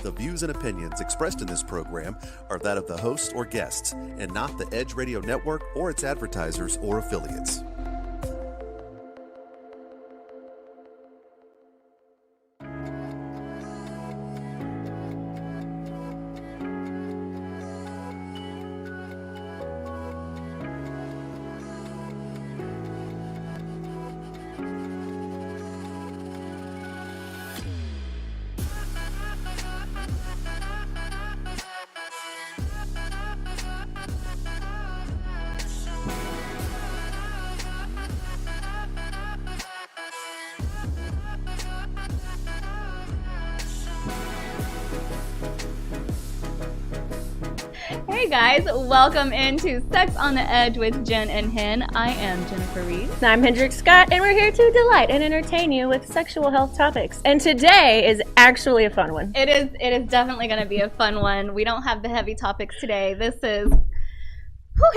The views and opinions expressed in this program are that of the host or guests, and not the Edge Radio Network or its advertisers or affiliates. Hey guys, welcome into Sex on the Edge with Jen and Hen. I am Jennifer Reed. And I'm Hendrik Scott, and we're here to delight and entertain you with sexual health topics. And today is actually a fun one. It is definitely going to be a fun one. We don't have the heavy topics today. This is,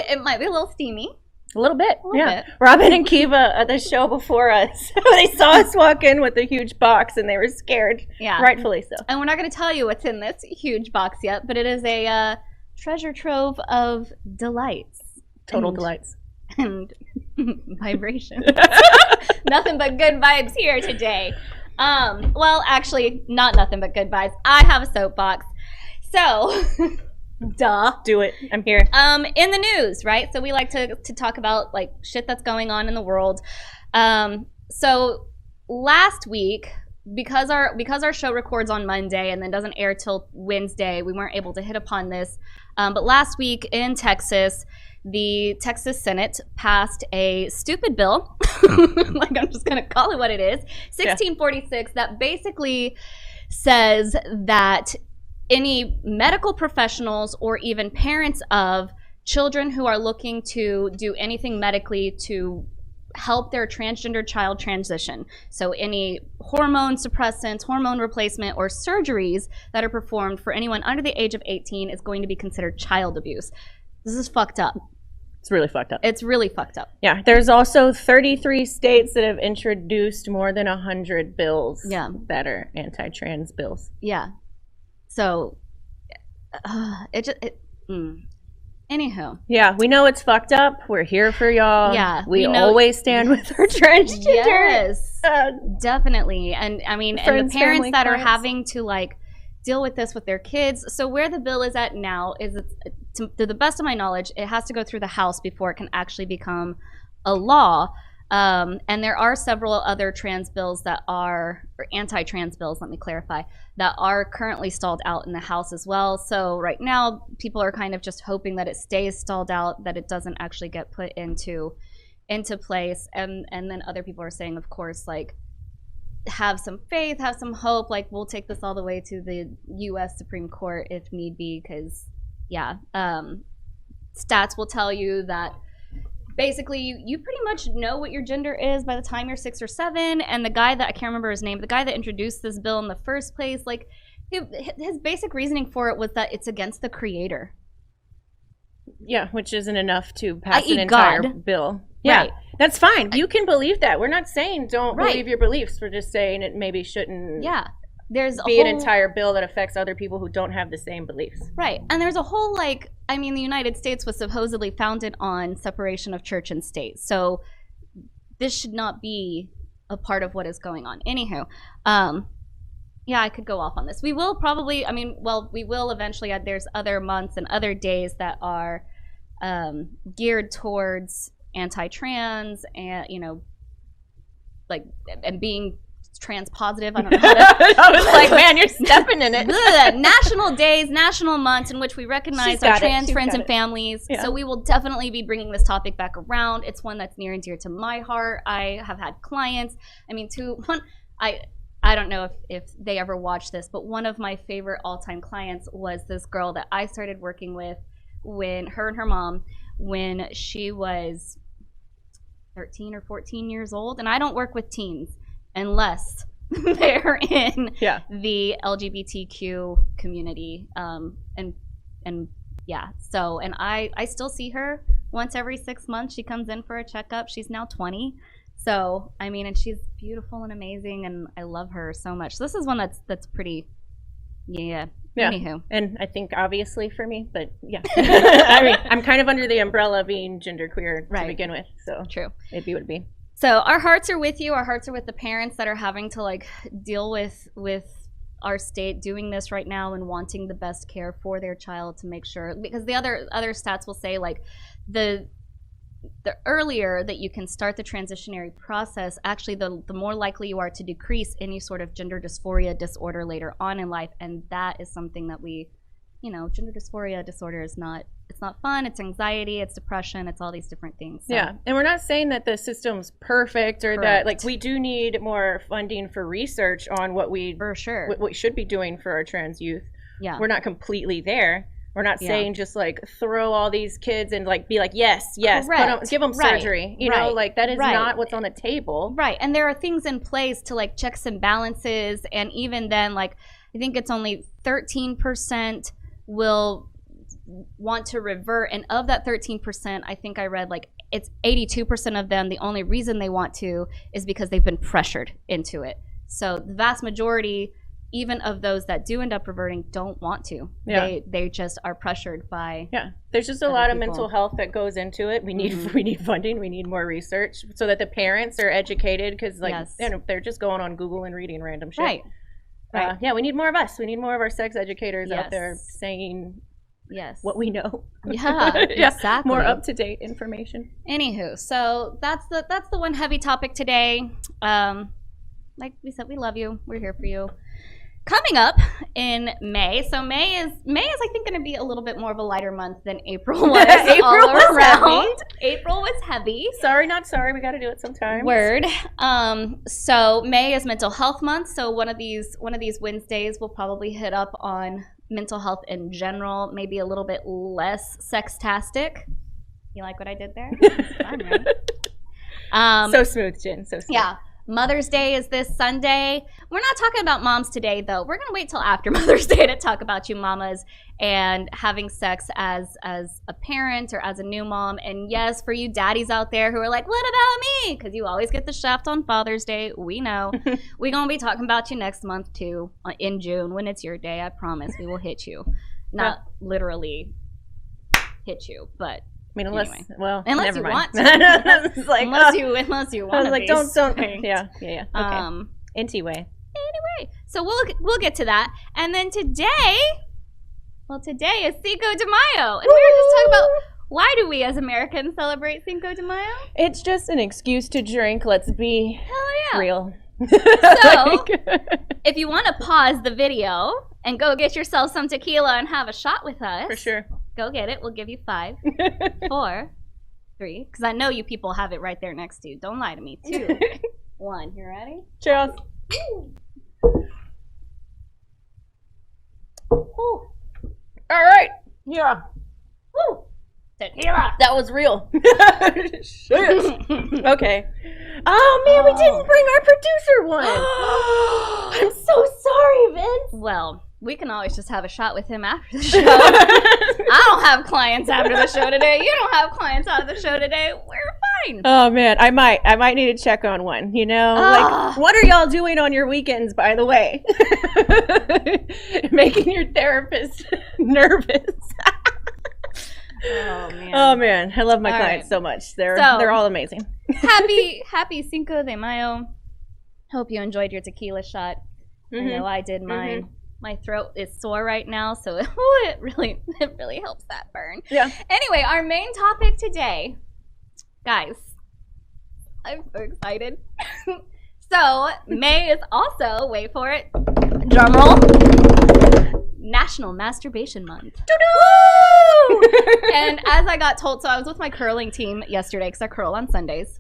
it might be a little steamy. A little bit, bit. Robin and Kiva at the show before us, they saw us walk in with a huge box and they were scared. Yeah. Rightfully so. And we're not going to tell you what's in this huge box yet, but it is a treasure trove of delights. Total delights. And vibration. Nothing but good vibes here today. Well, actually, not nothing but good vibes. I have a soapbox. So, duh. Do it. I'm here. In the news, right? So we like to talk about like shit that's going on in the world. So last week, because our show records on Monday and then doesn't air till Wednesday, we weren't able to hit upon this. But last week in Texas, the Texas Senate passed a stupid bill, like I'm just going to call it what it is, 1646, that basically says that any medical professionals or even parents of children who are looking to do anything medically to help their transgender child transition, so any hormone suppressants, hormone replacement, or surgeries that are performed for anyone under the age of 18 is going to be considered child abuse. This is fucked up. It's really fucked up. It's really fucked up. Yeah, there's also 33 states that have introduced more than 100 bills that are anti-trans bills. Yeah. So, Anywho. Yeah, we know it's fucked up. We're here for y'all. Yeah. We always stand with our transgender. Yes, definitely. And I mean, and the parents that are having to like deal with this with their kids. So where the bill is at now is, to the best of my knowledge, it has to go through the House before it can actually become a law. And there are several other trans bills that are, or anti-trans bills, let me clarify, that are currently stalled out in the House as well. So right now, people are kind of just hoping that it stays stalled out, that it doesn't actually get put into place. And then other people are saying, of course, like, have some faith, have some hope, like, we'll take this all the way to the U.S. Supreme Court if need be, because, stats will tell you that basically, you pretty much know what your gender is by the time you're 6 or 7. And the guy that, I can't remember his name, the guy that introduced this bill in the first place, like, his basic reasoning for it was that it's against the creator. Yeah, which isn't enough to pass an entire bill. Yeah, right. That's fine. You can believe that. We're not saying don't believe your beliefs. We're just saying it maybe shouldn't be an entire bill that affects other people who don't have the same beliefs. Right. And there's a whole, like, I mean, the United States was supposedly founded on separation of church and state. So this should not be a part of what is going on. Anywho, I could go off on this. We will probably, we will eventually, there's other months and other days that are geared towards anti-trans and, and being trans positive. I don't know how to. I was like, man, you're stepping in it. National days, national months in which we recognize our trans friends and families. Yeah. So we will definitely be bringing this topic back around. It's one that's near and dear to my heart. I have had clients. I don't know if they ever watch this, but one of my favorite all-time clients was this girl that I started working with when her and her mom, when she was 13 or 14 years old. And I don't work with teens unless they're in the LGBTQ community. So I still see her once every 6 months. She comes in for a checkup. She's now 20. So, and she's beautiful and amazing, and I love her so much. So this is one that's pretty Yeah. Yeah. Anywho. And I think obviously for me, but yeah. I mean, I'm kind of under the umbrella of being genderqueer to begin with. So true. It'd be what it'd be. So our hearts are with you. Our hearts are with the parents that are having to like deal with our state doing this right now and wanting the best care for their child to make sure, because the other stats will say like the earlier that you can start the transitionary process, actually the more likely you are to decrease any sort of gender dysphoria disorder later on in life. And that is something that we, gender dysphoria disorder is not, it's not fun, it's anxiety, it's depression, it's all these different things. So. Yeah, and we're not saying that the system's perfect or that, like, we do need more funding for research on what we what we should be doing for our trans youth. Yeah, we're not completely there. We're not saying just like throw all these kids and like be like yes, give them surgery. You know, like that is not what's on the table. Right, and there are things in place to like checks and balances, and even then, like I think it's only 13% will want to revert, and of that 13%, I think I read like it's 82% of them, the only reason they want to is because they've been pressured into it. So the vast majority, even of those that do end up reverting, don't want to. They just are pressured by there's just a lot of mental health that goes into it. We need funding, we need more research so that the parents are educated, because like they're just going on Google and reading random shit. Right. We need more of us. We need more of our sex educators out there saying what we know. Exactly. More up-to-date information. Anywho, so that's the one heavy topic today. Like we said, we love you. We're here for you. Coming up in May, so May is I think going to be a little bit more of a lighter month than April was. April was heavy. Sorry, not sorry. We got to do it sometime. Word. So May is Mental Health Month. So one of these Wednesdays we'll probably hit up on mental health in general, maybe a little bit less sextastic. You like what I did there? It's fun, right? So smooth, Jen. So smooth. Yeah. Mother's Day is this Sunday. We're not talking about moms today, though. We're going to wait till after Mother's Day to talk about you mamas and having sex as a parent or as a new mom. And yes, for you daddies out there who are like, what about me? Because you always get the shaft on Father's Day. We know. We're going to be talking about you next month, too, in June when it's your day. I promise we will hit you. Not literally hit you, but... I mean, unless unless you want to. Like, unless you want to. Like, don't. Yeah. Okay. Anyway, so we'll get to that, and then today is Cinco de Mayo, and we were just talking about why do we as Americans celebrate Cinco de Mayo? It's just an excuse to drink. Let's be real. So, if you want to pause the video and go get yourself some tequila and have a shot with us, for sure. Go get it. We'll give you 5, 4, 3. Because I know you people have it right there next to you. Don't lie to me. 2, 1. You ready? Cheers. All right. Yeah. Woo. Tequila. That was real. Shit. Okay. Oh, man, we didn't bring our producer one. I'm so sorry, Vince. Well, we can always just have a shot with him after the show. I don't have clients after the show today. You don't have clients after the show today. We're fine. Oh, man, I might need to check on one, like, what are y'all doing on your weekends, by the way? Making your therapist nervous. Oh man, I love my clients so much. They're all amazing. happy Cinco de Mayo. Hope you enjoyed your tequila shot. I know I did mine. My throat is sore right now, so it really helps that burn. Yeah. Anyway, our main topic today, guys, I'm so excited. So May is also, wait for it, drum roll, National Masturbation Month. And as I got told, so I was with my curling team yesterday because I curl on Sundays.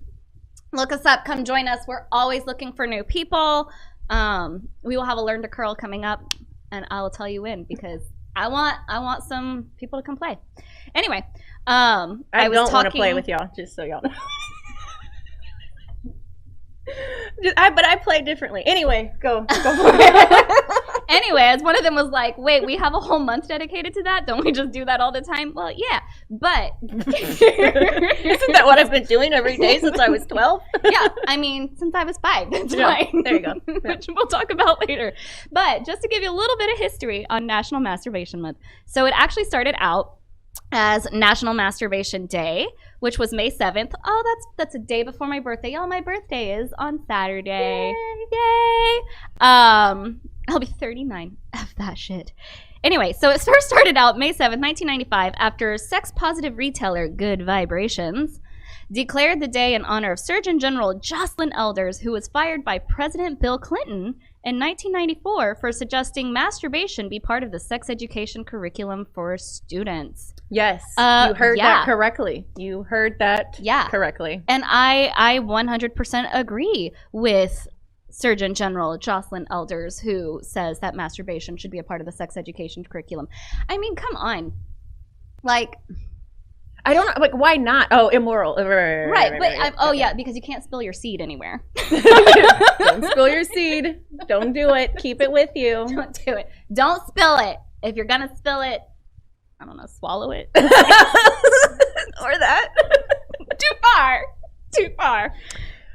Look us up, come join us. We're always looking for new people. We will have a Learn to Curl coming up, and I will tell you when, because I want some people to come play. Anyway, I don't want to play with y'all, just so y'all know. But I play differently. Anyway, go for it. Anyways, one of them was like, wait, we have a whole month dedicated to that? Don't we just do that all the time? Well, yeah, but... Isn't that what I've been doing every day since I was 12? Yeah, I mean, since I was 5. That's fine. There you go. Yeah. Which we'll talk about later. But just to give you a little bit of history on National Masturbation Month. So it actually started out as National Masturbation Day, which was May 7th. Oh, that's a day before my birthday. Y'all, my birthday is on Saturday. Yay! I'll be 39. F that shit. Anyway, so it first started out May 7th, 1995, after sex-positive retailer Good Vibrations declared the day in honor of Surgeon General Jocelyn Elders, who was fired by President Bill Clinton in 1994 for suggesting masturbation be part of the sex education curriculum for students. Yes, you heard that correctly. You heard that correctly. And I 100% agree with Surgeon General Jocelyn Elders, who says that masturbation should be a part of the sex education curriculum. I mean, come on. Like... I don't know, like, why not? Oh, immoral. Right, but because you can't spill your seed anywhere. Don't spill your seed. Don't do it. Keep it with you. Don't do it. Don't spill it. If you're gonna spill it, I don't know, swallow it. Or that. Too far.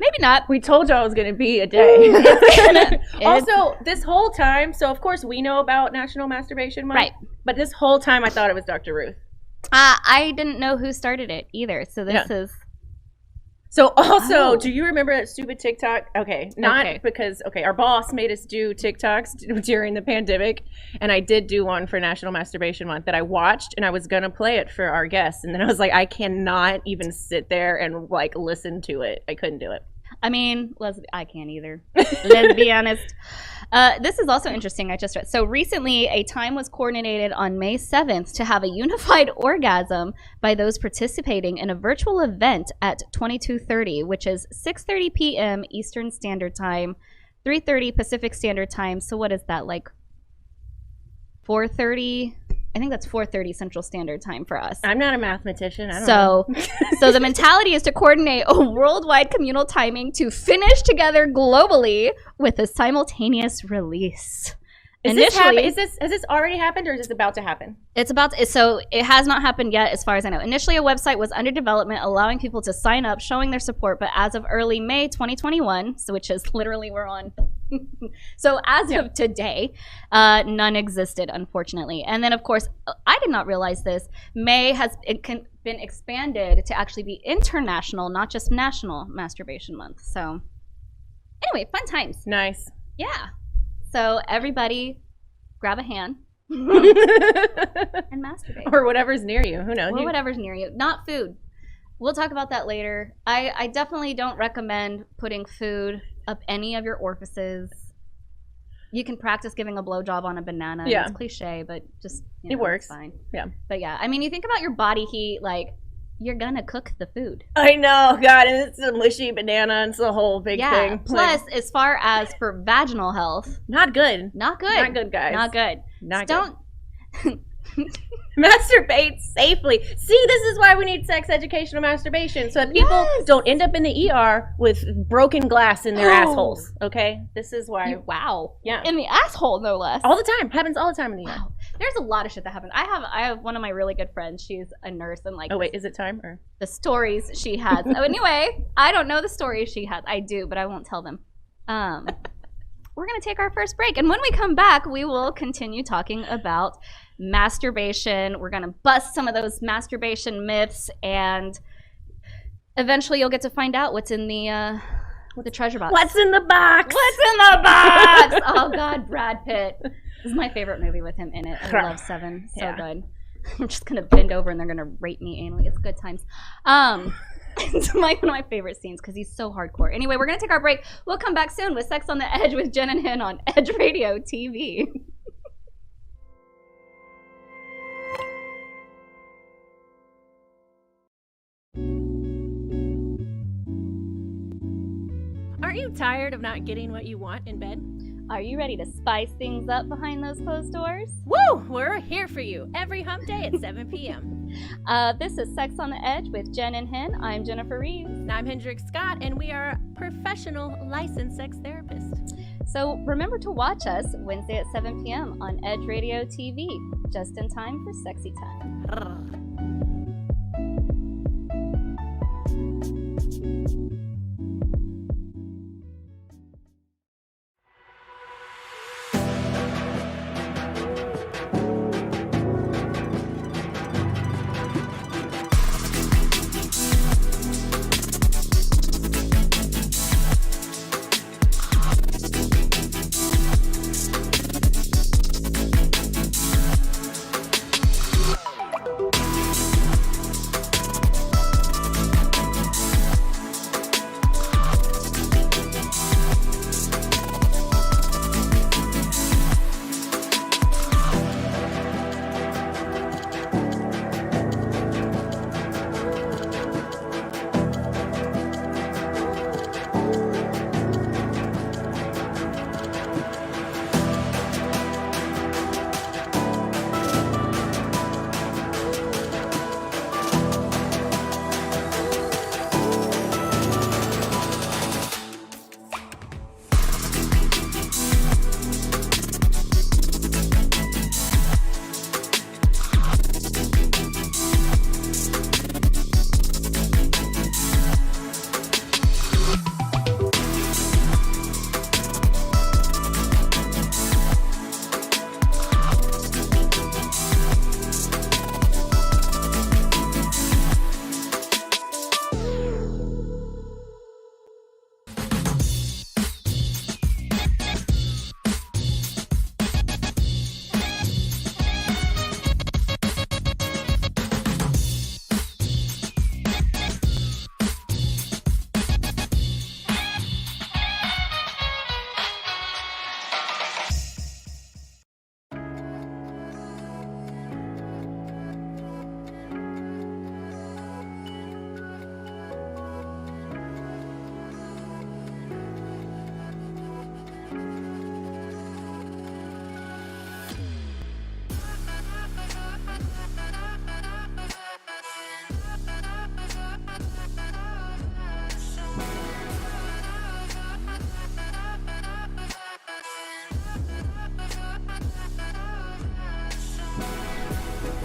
Maybe not. We told y'all it was gonna be a day. Also, this whole time, so of course we know about National Masturbation Month. Right. But this whole time I thought it was Dr. Ruth. I didn't know who started it either, so this is... So also, do you remember that stupid TikTok? Okay, because our boss made us do TikToks during the pandemic, and I did do one for National Masturbation Month that I watched, and I was going to play it for our guests, and then I was like, I cannot even sit there and, like, listen to it. I couldn't do it. I mean, I can't either. Let's be honest. This is also interesting. I just read. So recently, a time was coordinated on May 7th to have a unified orgasm by those participating in a virtual event at 22:30, which is 6:30 p.m. Eastern Standard Time, 3:30 Pacific Standard Time. So what is that, like 4:30? I think that's 4:30 Central Standard Time for us. I'm not a mathematician. I don't know. So the mentality is to coordinate a worldwide communal timing to finish together globally with a simultaneous release. Has this already happened, or is this about to happen? So it has not happened yet, as far as I know. Initially, a website was under development, allowing people to sign up, showing their support. But as of early May 2021, so which is literally we're on. So as of today, none existed, unfortunately. And then, of course, I did not realize this. May has been expanded to actually be international, not just National Masturbation Month. So anyway, fun times. Nice. Yeah. So everybody grab a hand and masturbate. Or whatever's near you. Who knows? Or whatever's near you. Not food. We'll talk about that later. I definitely don't recommend putting food up any of your orifices. You can practice giving a blowjob on a banana. Yeah. It's cliche, but just, it works. It's fine. Yeah. But yeah, I mean, you think about your body heat, like, you're gonna cook the food. I know, God, and it's a mushy banana, and it's a whole big thing. Plus, as far as for vaginal health, not good. Not good. Not good, guys. Not good. Not good. Don't masturbate safely. See, this is why we need sex educational masturbation, so that people don't end up in the ER with broken glass in their assholes. Okay, this is why. Wow. Yeah. In the asshole, no less. All the time. Happens all the time in the ER. There's a lot of shit that happens. I have one of my really good friends. She's a nurse, and like. Oh wait, is it time or the stories she has? Oh, anyway, I don't know the stories she has. I do, but I won't tell them. We're gonna take our first break, and when we come back, we will continue talking about masturbation. We're gonna bust some of those masturbation myths, and eventually, you'll get to find out what's in the treasure box. What's in the box? What's in the box? Oh God, Brad Pitt. This is my favorite movie with him in it. I love Seven. So good. I'm just going to bend over and they're going to rape me anally. It's good times. It's one of my favorite scenes because he's so hardcore. Anyway, we're going to take our break. We'll come back soon with Sex on the Edge with Jen and Hen on Edge Radio TV. Aren't you tired of not getting what you want in bed? Are you ready to spice things up behind those closed doors? Woo! We're here for you every hump day at 7 p.m. This is Sex on the Edge with Jen and Hen. I'm Jennifer Reeves. And I'm Hendrik Scott, and we are professional licensed sex therapists. So remember to watch us Wednesday at 7 p.m. on Edge Radio TV, just in time for sexy time.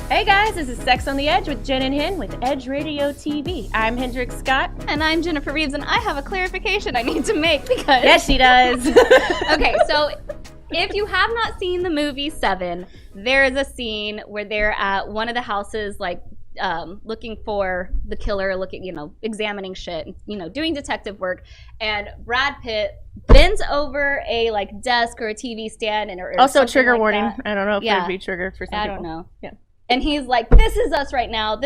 Hey guys, this is Sex on the Edge with Jen and Hen with Edge Radio TV. I'm Hendrix Scott. And I'm Jennifer Reeves, and I have a clarification I need to make because... Yes, she does. Okay, so if you have not seen the movie Seven, there is a scene where they're at one of the houses, like, looking for the killer, examining shit, doing detective work, and Brad Pitt bends over a desk or a TV stand, and or also trigger like warning. That. I don't know if there'd be trigger for some people. I don't know. Yeah. And he's like, this is us right now,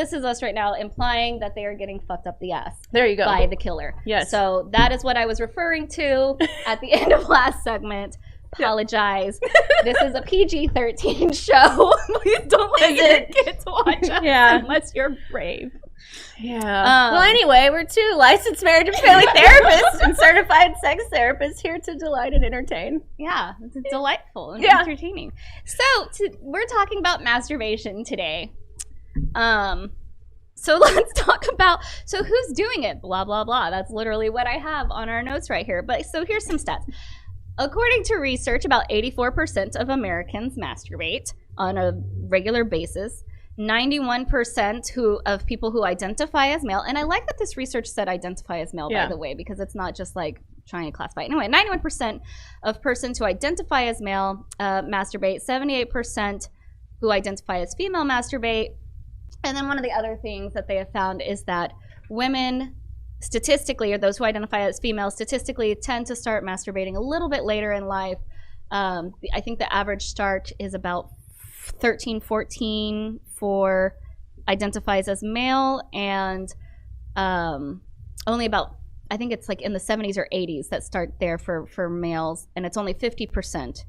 implying that they are getting fucked up the ass. There you go. By the killer. Yes. So that is what I was referring to at the end of last segment. Apologize. This is a PG-13 show. Please don't let your kids watch us unless you're brave. Yeah. Well, anyway, we're two licensed marriage and family therapists and certified sex therapists here to delight and entertain. Yeah, it's delightful and entertaining. So we're talking about masturbation today. So let's talk about, who's doing it? Blah, blah, blah. That's literally what I have on our notes right here. But so here's some stats. According to research, about 84% of Americans masturbate on a regular basis. 91% of people who identify as male, and I like that this research said identify as male, by the way, because it's not just like trying to classify. Anyway, 91% of persons who identify as male masturbate. 78% who identify as female masturbate. And then one of the other things that they have found is that women statistically, or those who identify as female statistically, tend to start masturbating a little bit later in life. I think the average start is about 13, 14 for identifies as male, and only about, I think it's like in the 70s or 80s that start there for males, and it's only 50%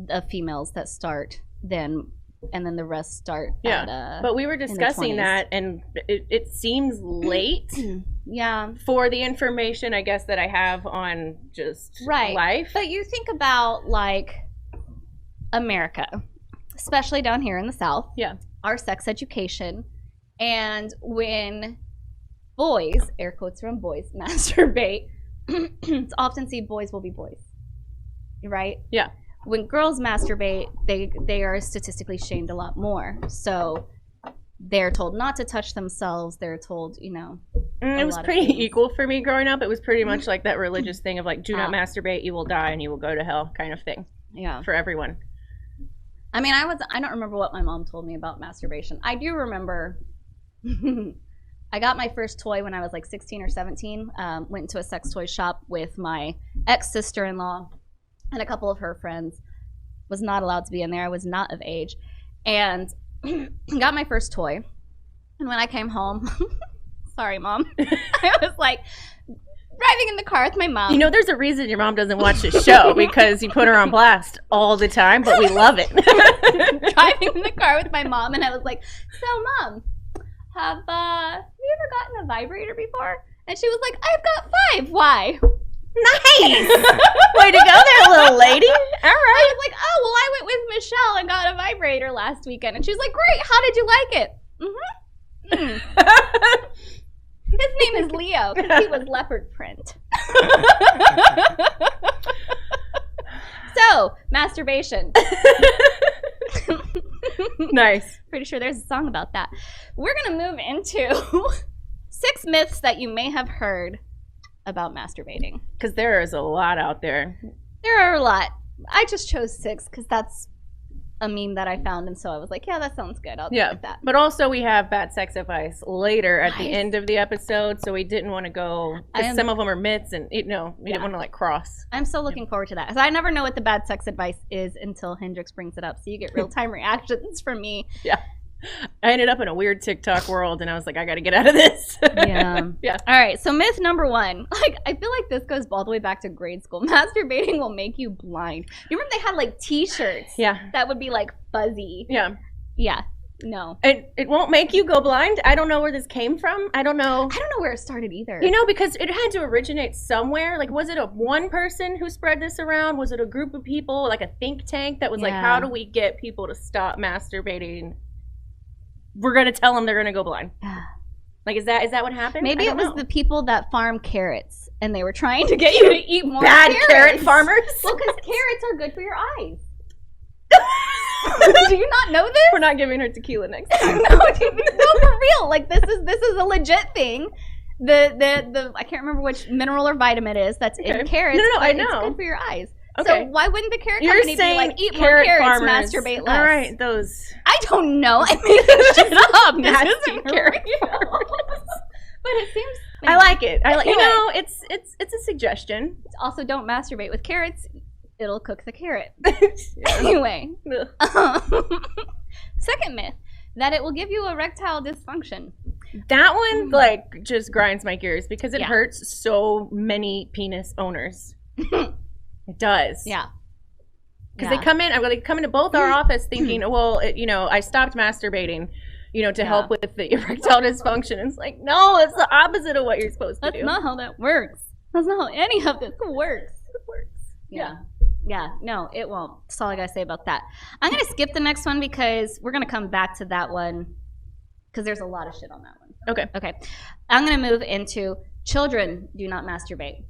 of females that start then, and then the rest start at, but we were discussing that, and it seems late for the information, I guess, that I have on just life. But you think about like America, especially down here in the South, our sex education, and when boys, air quotes from boys, masturbate, it's often seen boys will be boys. right? Yeah. When girls masturbate, they are statistically shamed a lot more. So they're told not to touch themselves. They're told, you know. It was pretty equal for me growing up. It was pretty much like that religious thing of like, do not masturbate, you will die and you will go to hell kind of thing. Yeah. For everyone. I mean, I don't remember what my mom told me about masturbation. I do remember I got my first toy when I was like 16 or 17. Went into a sex toy shop with my ex-sister-in-law and a couple of her friends. Was not allowed to be in there. I was not of age. And got my first toy. And when I came home, sorry, Mom, I was like driving in the car with my mom. You know, there's a reason your mom doesn't watch this show because you put her on blast all the time, but we love it. Driving in the car with my mom, and I was like, so, Mom, have you ever gotten a vibrator before? And she was like, I've got 5. Why? Nice. Way to go there, little lady. All right. I was like, oh, well, I went with Michelle and got a vibrator last weekend. And she was like, great. How did you like it? His name is Leo because he was leopard print. So, masturbation. Nice. Pretty sure there's a song about that. We're going to move into 6 myths that you may have heard about masturbating. Because there is a lot out there. There are a lot. I just chose 6 because that's a meme that I found, and so I was like, yeah, that sounds good. I'll go with that. But also we have bad sex advice later at the end of the episode, so we didn't want to go, because some of them are myths, and we didn't want to like cross. I'm so looking forward to that, because I never know what the bad sex advice is until Hendrix brings it up, so you get real-time reactions from me. Yeah. I ended up in a weird TikTok world, and I was like, I got to get out of this. Yeah. Yeah. All right, so myth number 1. Like, I feel like this goes all the way back to grade school. Masturbating will make you blind. You remember they had, like, T-shirts that would be, like, fuzzy? Yeah. Yeah. No. It won't make you go blind? I don't know where this came from. I don't know where it started either. You know, because it had to originate somewhere. Like, was it one person who spread this around? Was it a group of people, like a think tank that was like, how do we get people to stop masturbating? We're going to tell them they're going to go blind. Like, is that what happened? Maybe it was the people that farm carrots, and they were trying to get you to eat more bad carrot farmers? Well, because carrots are good for your eyes. Do you not know this? We're not giving her tequila next time. No, for real. Like, this is a legit thing. The I can't remember which mineral or vitamin it is that's in carrots. No, I know. It's good for your eyes. Okay. So why wouldn't the carrot company be like, eat more carrots, farmers, masturbate less? All right, those. I don't know. I made this shit up. This isn't carrot real. But it seems. I like it. You know, it's a suggestion. Also, don't masturbate with carrots. It'll cook the carrot. Anyway. Second myth, that it will give you erectile dysfunction. That one, like, just grinds my gears because it hurts so many penis owners. It does. Yeah. Because they come into both our office thinking, well, I stopped masturbating, to help with the erectile dysfunction. And it's like, no, it's the opposite of what you're supposed to do. That's not how that works. That's not how any of this works. It works. Yeah. Yeah, no, it won't. That's all I gotta say about that. I'm gonna skip the next one because we're gonna come back to that one because there's a lot of shit on that one. Okay. I'm gonna move into children do not masturbate.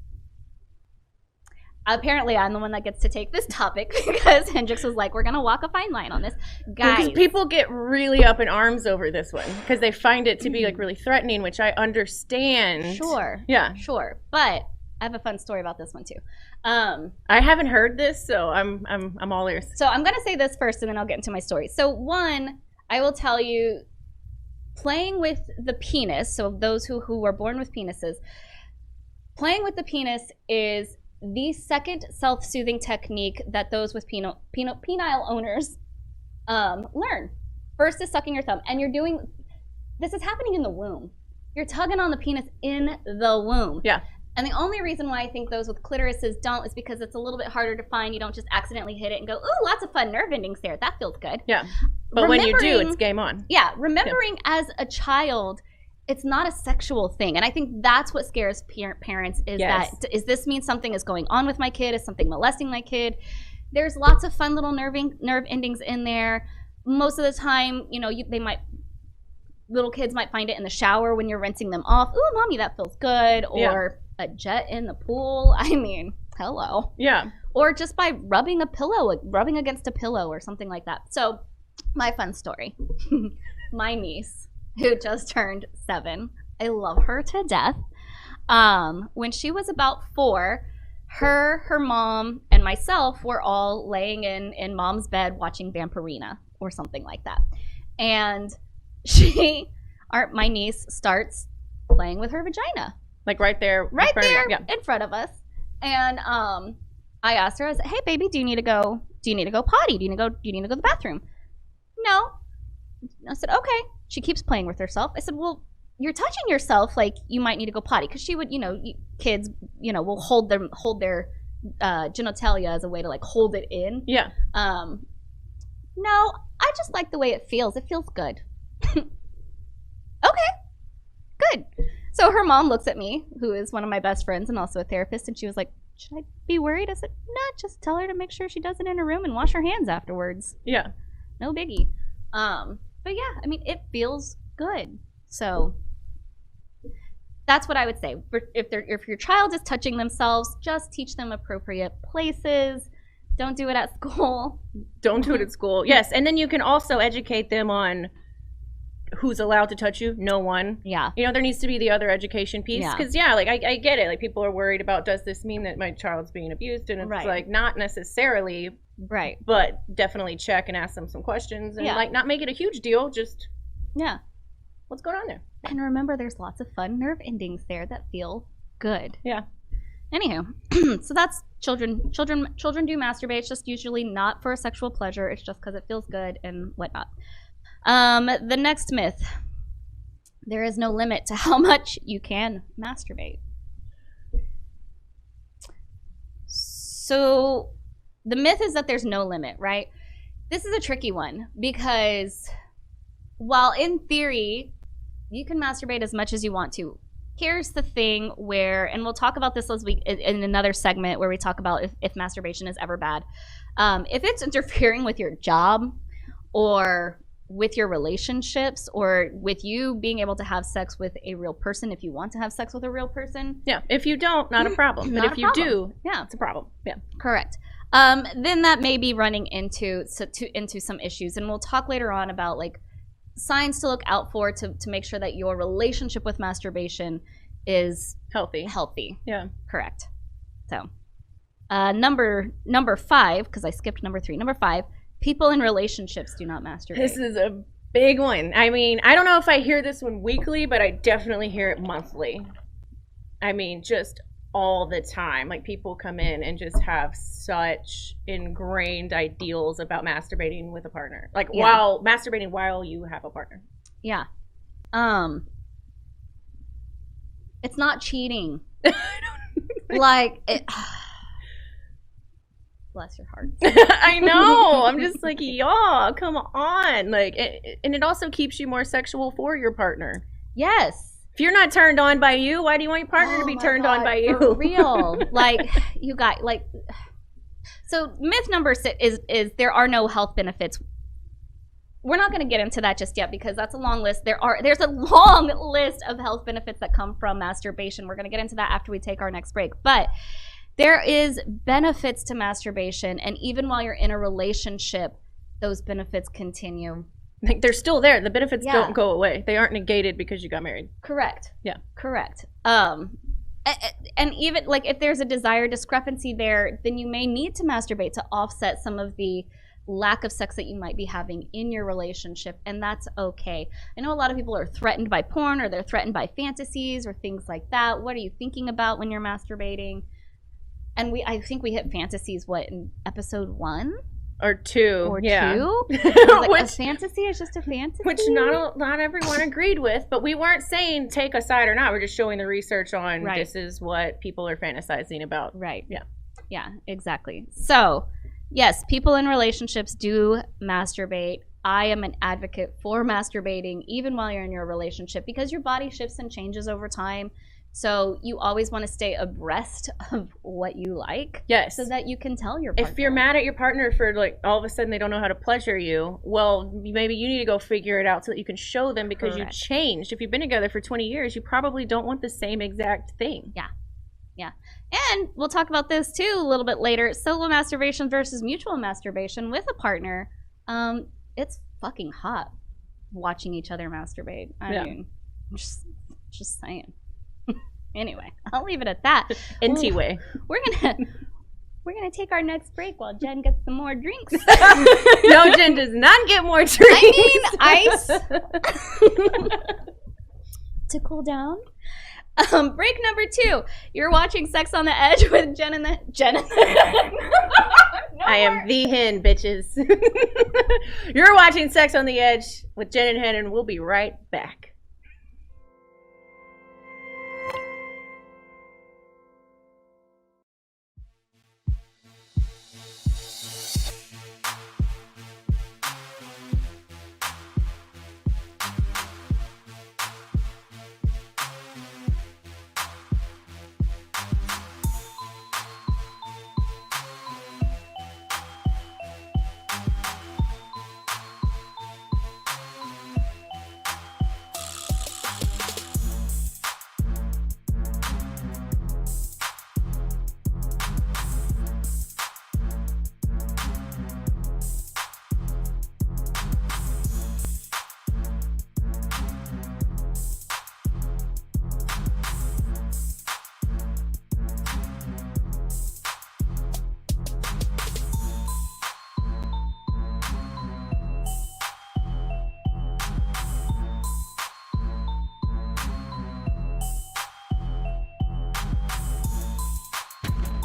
Apparently, I'm the one that gets to take this topic because Hendrix was like, we're gonna walk a fine line on this. Guys. Because people get really up in arms over this one because they find it to be like really threatening, which I understand. Sure. Yeah. Sure. But I have a fun story about this one too. I haven't heard this, so I'm all ears. So I'm gonna say this first, and then I'll get into my story. So one, I will tell you, playing with the penis. So those who were born with penises, playing with the penis is the second self-soothing technique that those with penile owners learn. First is sucking your thumb, and this is happening in the womb. You're tugging on the penis in the womb. Yeah. And the only reason why I think those with clitorises don't is because it's a little bit harder to find. You don't just accidentally hit it and go, ooh, lots of fun nerve endings there. That feels good. Yeah. But when you do, it's game on. Yeah. Remembering as a child, it's not a sexual thing. And I think that's what scares parents is that, does this mean something is going on with my kid? Is something molesting my kid? There's lots of fun little nerve endings in there. Most of the time, little kids might find it in the shower when you're rinsing them off. Ooh, mommy, that feels good. Or a jet in the pool. I mean, hello. Yeah. Or just by rubbing against a pillow or something like that. So, my fun story. My niece, who just turned 7, I love her to death. When she was about 4, her mom, and myself were all laying in mom's bed watching Vampirina or something like that. And my niece starts playing with her vagina. Like right there. In front of us. And I asked her, I said, hey baby, do you need to go potty? Do you need to go to the bathroom? No. I said, okay. She keeps playing with herself. I said, well, you're touching yourself, like you might need to go potty, because she would, kids, will hold their genitalia as a way to like hold it in. Yeah. No, I just like the way it feels. It feels good. Okay, good. So her mom looks at me, who is one of my best friends and also a therapist, and she was like, should I be worried? I said, no, just tell her to make sure she does it in her room and wash her hands afterwards. Yeah. No biggie. But yeah, I mean, it feels good. So that's what I would say. If your child is touching themselves, just teach them appropriate places. Don't do it at school. Don't do it at school. Yes, and then you can also educate them on who's allowed to touch you. No one. Yeah. There needs to be the other education piece. Because, like, I get it. Like, people are worried about, does this mean that my child's being abused? And it's like, not necessarily. Right. But definitely check and ask them some questions. And, like, not make it a huge deal. Just, what's going on there? And remember, there's lots of fun nerve endings there that feel good. Yeah. Anywho, so that's children do masturbate. It's just usually not for a sexual pleasure. It's just because it feels good and whatnot. The next myth: there is no limit to how much you can masturbate. So the myth is that there's no limit, right? This is a tricky one because while in theory you can masturbate as much as you want to, here's the thing where, and we'll talk about this in another segment where we talk about if masturbation is ever bad. If it's interfering with your job or with your relationships or with you being able to have sex with a real person, if you want to have sex with a real person. Yeah, if you don't, not a problem. But if you do, it's a problem. Yeah, correct. Then that may be running into some issues. And we'll talk later on about like signs to look out for to make sure that your relationship with masturbation is healthy. Yeah. Correct. So number 5, because I skipped number 3. Number 5, people in relationships do not masturbate. This is a big one. I mean, I don't know if I hear this one weekly, but I definitely hear it monthly. I mean, just all the time. Like, people come in and just have such ingrained ideals about masturbating with a partner. Like, while masturbating while you have a partner. Yeah. It's not cheating. Like, it... Bless your heart. I know. I'm just like, y'all, come on. Like, and it also keeps you more sexual for your partner. Yes. If you're not turned on by you, why do you want your partner to be turned on by you? For real. Like, you got, like... So, myth number 6 is there are no health benefits. We're not going to get into that just yet because that's a long list. There's a long list of health benefits that come from masturbation. We're going to get into that after we take our next break. But there is benefits to masturbation, and even while you're in a relationship, those benefits continue. Like, they're still there. The benefits don't go away. They aren't negated because you got married. Correct. Yeah. Correct. And even, like, if there's a desire discrepancy there, then you may need to masturbate to offset some of the lack of sex that you might be having in your relationship, and that's okay. I know a lot of people are threatened by porn, or they're threatened by fantasies or things like that. What are you thinking about when you're masturbating? And I think we hit fantasies, in episode 1? Or 2. Or 2? Like, a fantasy is just a fantasy? Which not everyone agreed with, but we weren't saying take a side or not. We're just showing the research on this is what people are fantasizing about. Right. Yeah. Yeah, exactly. So, yes, people in relationships do masturbate. I am an advocate for masturbating even while you're in your relationship because your body shifts and changes over time. So you always want to stay abreast of what you like. Yes. So that you can tell your partner. If you're mad at your partner for, like, all of a sudden they don't know how to pleasure you, well, maybe you need to go figure it out so that you can show them because you changed. If you've been together for 20 years, you probably don't want the same exact thing. Yeah. Yeah. And we'll talk about this too a little bit later. Solo masturbation versus mutual masturbation with a partner. It's fucking hot watching each other masturbate. I mean, just saying. Anyway, I'll leave it at that. Anyway, we're gonna take our next break while Jen gets some more drinks. No, Jen does not get more drinks. I mean, ice to cool down. Break number 2. You're watching Sex on the Edge with Jen and Hen. I am the hen, bitches. You're watching Sex on the Edge with Jen and Hen, and we'll be right back.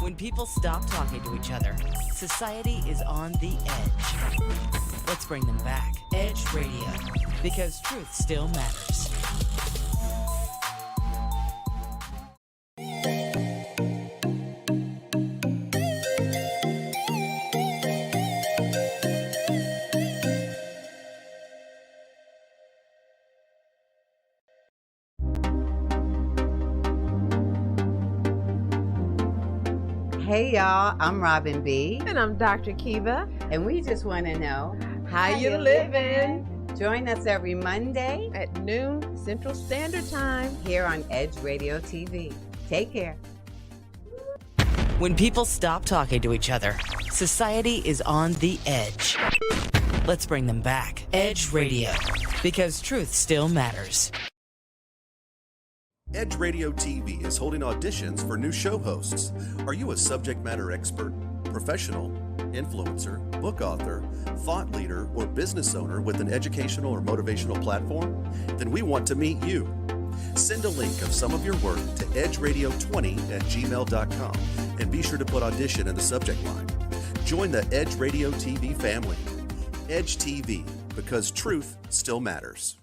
When people stop talking to each other, society is on the edge. Let's bring them back. Edge Radio, because truth still matters. Hey y'all, I'm Robin B. And I'm Dr. Kiva. And we just want to know how you living? Join us every Monday at noon Central Standard Time here on Edge Radio TV. Take care. When people stop talking to each other, society is on the edge. Let's bring them back. Edge Radio, because truth still matters. Edge Radio TV is holding auditions for new show hosts. Are you a subject matter expert, professional, influencer, book author, thought leader, or business owner with an educational or motivational platform? Then we want to meet you. Send a link of some of your work to edgeradio20@gmail.com and be sure to put audition in the subject line. Join the Edge Radio TV family. Edge TV, because truth still matters.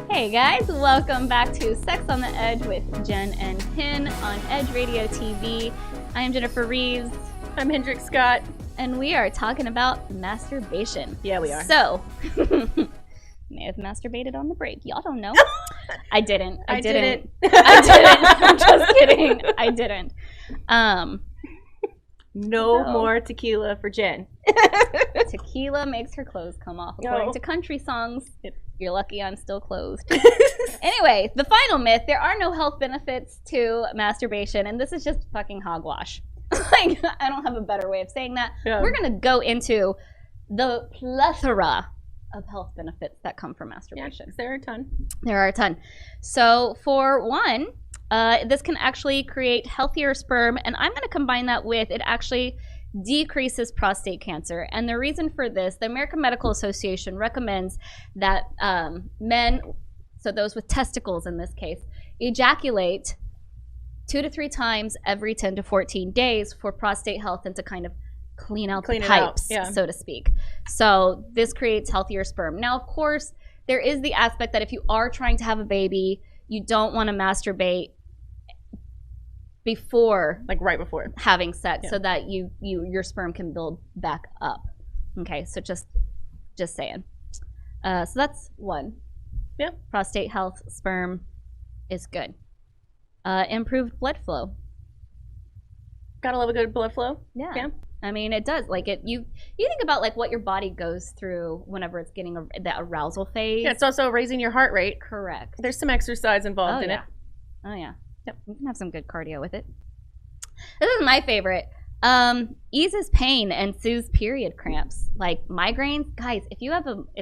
Hey guys, welcome back to Sex on the Edge with Jen and Hen on Edge Radio TV. I am Jennifer Reeves. I'm Hendrik Scott. And we are talking about masturbation. Yeah, we are. So, may have masturbated on the break. Y'all don't know. I didn't. I didn't. I'm just kidding. I didn't. No more tequila for Jen. Tequila makes her clothes come off. According to country songs, you're lucky I'm still clothed. Anyway, the final myth, there are no health benefits to masturbation, and this is just fucking hogwash. Like, I don't have a better way of saying that. Yeah. We're going to go into the plethora of health benefits that come from masturbation. Yeah, there are a ton. There are a ton. So for one, this can actually create healthier sperm, and I'm going to combine that with it actually decreases prostate cancer. And the reason for this, the American Medical Association recommends that men, so those with testicles in this case, ejaculate 2 to 3 times every 10 to 14 days for prostate health and to kind of clean out the it pipes, out. Yeah. so to speak. So this creates healthier sperm. Now, of course, there is the aspect that if you are trying to have a baby, you don't want to masturbate before, like right before having sex, so that your sperm can build back up. Okay, so just saying. So that's one. Yeah. Prostate health, sperm is good. Improved blood flow. Gotta love a good blood flow. Yeah. I mean, it does. Like you think about like what your body goes through whenever it's getting that arousal phase. Yeah, it's also raising your heart rate. Correct. There's some exercise involved in it. Oh yeah. Yep. You can have some good cardio with it. This is my favorite. Eases pain and soothes period cramps. Like migraines, guys. If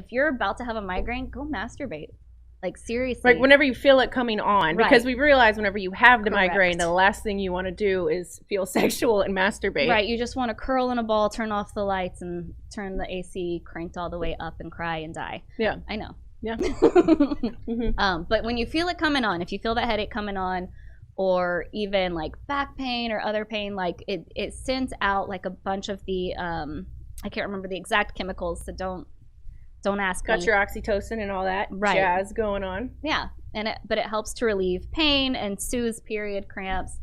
you're about to have a migraine, go masturbate. Like seriously. Like whenever you feel it coming on, because we realize whenever you have the migraine, the last thing you want to do is feel sexual and masturbate. Right. You just want to curl in a ball, turn off the lights, and turn the AC cranked all the way up and cry and die. Yeah. I know. Yeah. But when you feel it coming on, if you feel that headache coming on, or even like back pain or other pain, like it sends out like a bunch of the I can't remember the exact chemicals, so don't ask me. Got your oxytocin and all that jazz going on. Yeah, but it helps to relieve pain and soothes period cramps.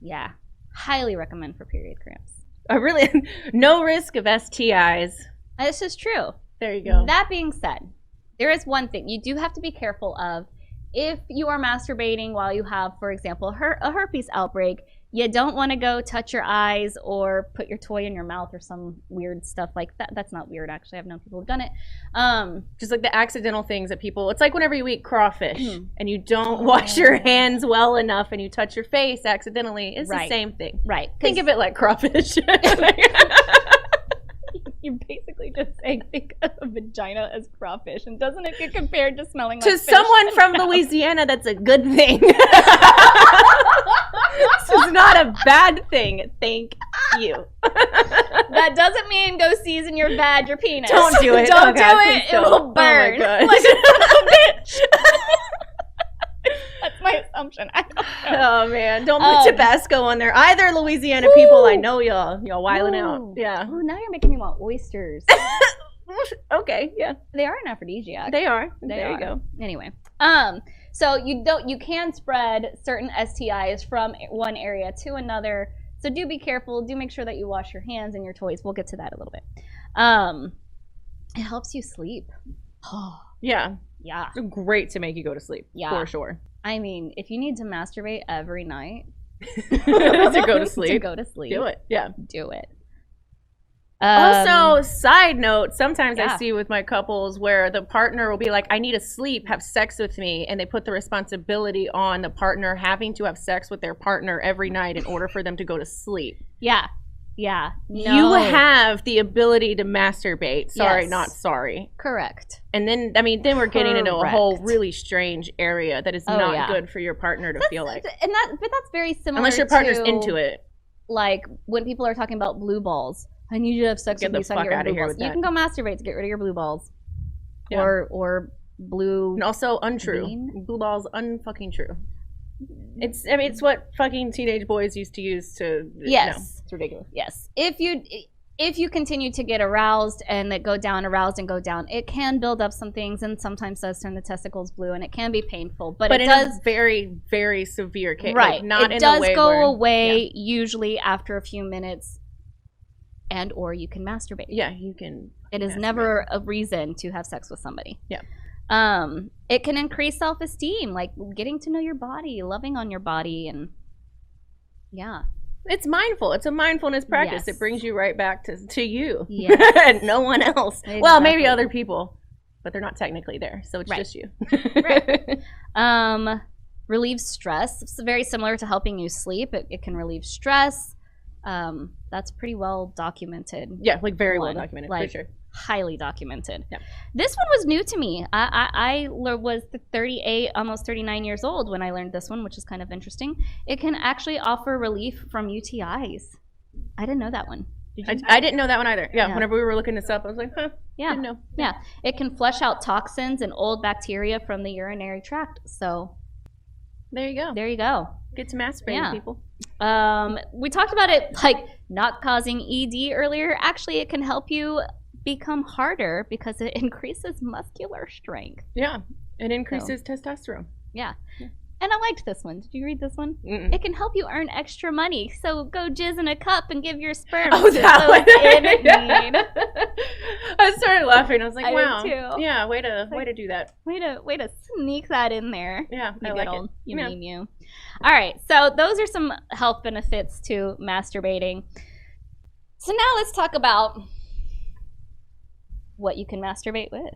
Yeah, highly recommend for period cramps. I really no risk of STIs. This is true. There you go. That being said, there is one thing you do have to be careful of. If you are masturbating while you have, for example, a herpes outbreak, you don't want to go touch your eyes or put your toy in your mouth or some weird stuff like that. That's not weird, actually. I've known people who've done it. Just like the accidental things that people, it's like whenever you eat crawfish and you don't wash your hands well enough and you touch your face accidentally, it's the same thing. Right. Think of it like crawfish. You're basically just saying think of a vagina as crawfish, and doesn't it get compared to smelling like to fish someone from Louisiana, that's a good thing. This is not a bad thing. Thank you. That doesn't mean go season your vag, your penis. Don't do it. Don't do it. It will burn. Oh my like a bitch. That's my assumption. I don't know. Oh man, don't put Tabasco on there either. Louisiana people, I know y'all wilding out. Yeah. Ooh, now you're making me want oysters. Okay, yeah. They are an aphrodisiac. They are. There you go. Anyway, so you can spread certain STIs from one area to another. So do be careful. Do make sure that you wash your hands and your toys. We'll get to that a little bit. It helps you sleep. Yeah. Yeah. It's great to make you go to sleep. Yeah. For sure. I mean, if you need to masturbate every night to go to sleep. Do it. Yeah. Do it. Also, side note, sometimes I see with my couples where the partner will be like, I need to sleep, have sex with me, and they put the responsibility on the partner having to have sex with their partner every night in order for them to go to sleep. Yeah. Yeah. No. You have the ability to masturbate. Sorry, not sorry. Correct. And then, I mean, then we're getting into a whole really strange area that is not good for your partner to feel like. But that's very similar. Unless your partner's into it. Like when people are talking about blue balls. I need you to have sex with me so I can get rid of blue balls. You can go masturbate to get rid of your blue balls. Yeah. Or blue. And also untrue. Bean? Blue balls unfucking true. It's what fucking teenage boys used to use to. Yes. No, it's ridiculous. Yes. If you continue to get aroused and that go down, aroused and go down, it can build up some things and sometimes does turn the testicles blue and it can be painful. But it does in a very, very severe case. Right. Like not it in a way does go where, away usually after a few minutes, and or you can masturbate. Yeah, you can. It is never a reason to have sex with somebody. Yeah. It can increase self-esteem, like getting to know your body, loving on your body, and it's mindful. It's a mindfulness practice. Yes. It brings you right back to you and no one else. Exactly. Well, maybe other people, but they're not technically there, so it's just you. Right. Relieves stress. It's very similar to helping you sleep. It can relieve stress. That's pretty well documented. Yeah, like very well documented, like, for sure. Highly documented. Yeah. This one was new to me. I was 38, almost 39 years old when I learned this one, which is kind of interesting. It can actually offer relief from UTIs. I didn't know that one. I didn't know that one either. Yeah, whenever we were looking this up, I was like, didn't know. Yeah, it can flush out toxins and old bacteria from the urinary tract. So there you go. There you go. Get to masturbating, people. We talked about it like not causing ED earlier. Actually, it can help you become harder because it increases muscular strength. Yeah, it increases testosterone. Yeah. And I liked this one. Did you read this one? Mm-mm. It can help you earn extra money. So go jizz in a cup and give your sperm to those in need. I started laughing. I was like, I wow. did too. Yeah, way to do that. Way to sneak that in there. Yeah, I like it. You mean you. All right. So those are some health benefits to masturbating. So now let's talk about what you can masturbate with.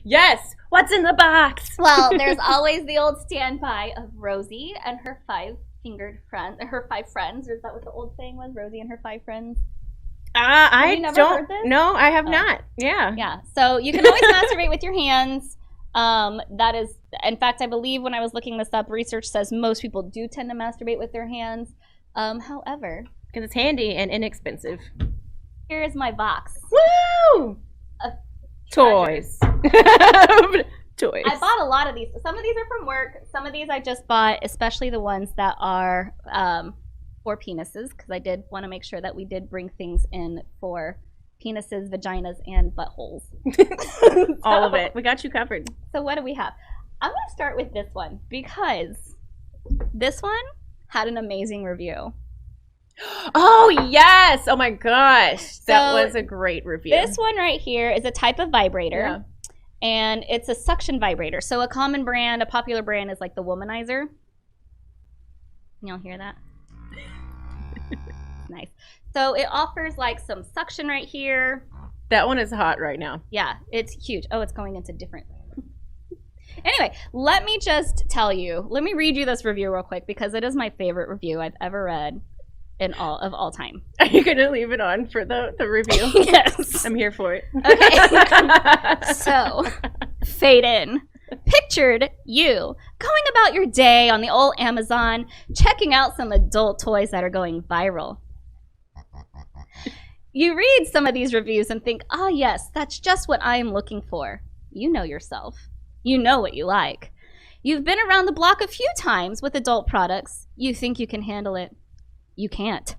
Yes. What's in the box? Well, there's always the old standby of Rosie and her 5-fingered friends. Her 5 friends. Or is that what the old saying was? Rosie and her 5 friends. I don't. No, I have not. Yeah. Yeah. So you can always masturbate with your hands. That is, in fact, I believe when I was looking this up, research says most people do tend to masturbate with their hands. However, because it's handy and inexpensive. Here is my box. Woo! Toys. Toys. I bought a lot of these. Some of these are from work. Some of these I just bought, especially the ones that are for penises, because I did want to make sure that we did bring things in for penises, vaginas, and buttholes. All of it. We got you covered. So what do we have? I'm going to start with this one because this one had an amazing review. Oh, yes. Oh, my gosh. That was a great review. This one right here is a type of vibrator, and it's a suction vibrator. So a common brand, a popular brand is like the Womanizer. Y'all hear that? Nice. So it offers like some suction right here. That one is hot right now. Yeah, it's huge. Oh, it's going into different. Anyway, let me just tell you. Let me read you this review real quick because it is my favorite review I've ever read. In all time. Are you gonna leave it on for the review? Yes. I'm here for it. Okay. So, fade in. Pictured you going about your day on the old Amazon, checking out some adult toys that are going viral. You read some of these reviews and think, oh yes, that's just what I am looking for. You know yourself. You know what you like. You've been around the block a few times with adult products. You think you can handle it. You can't.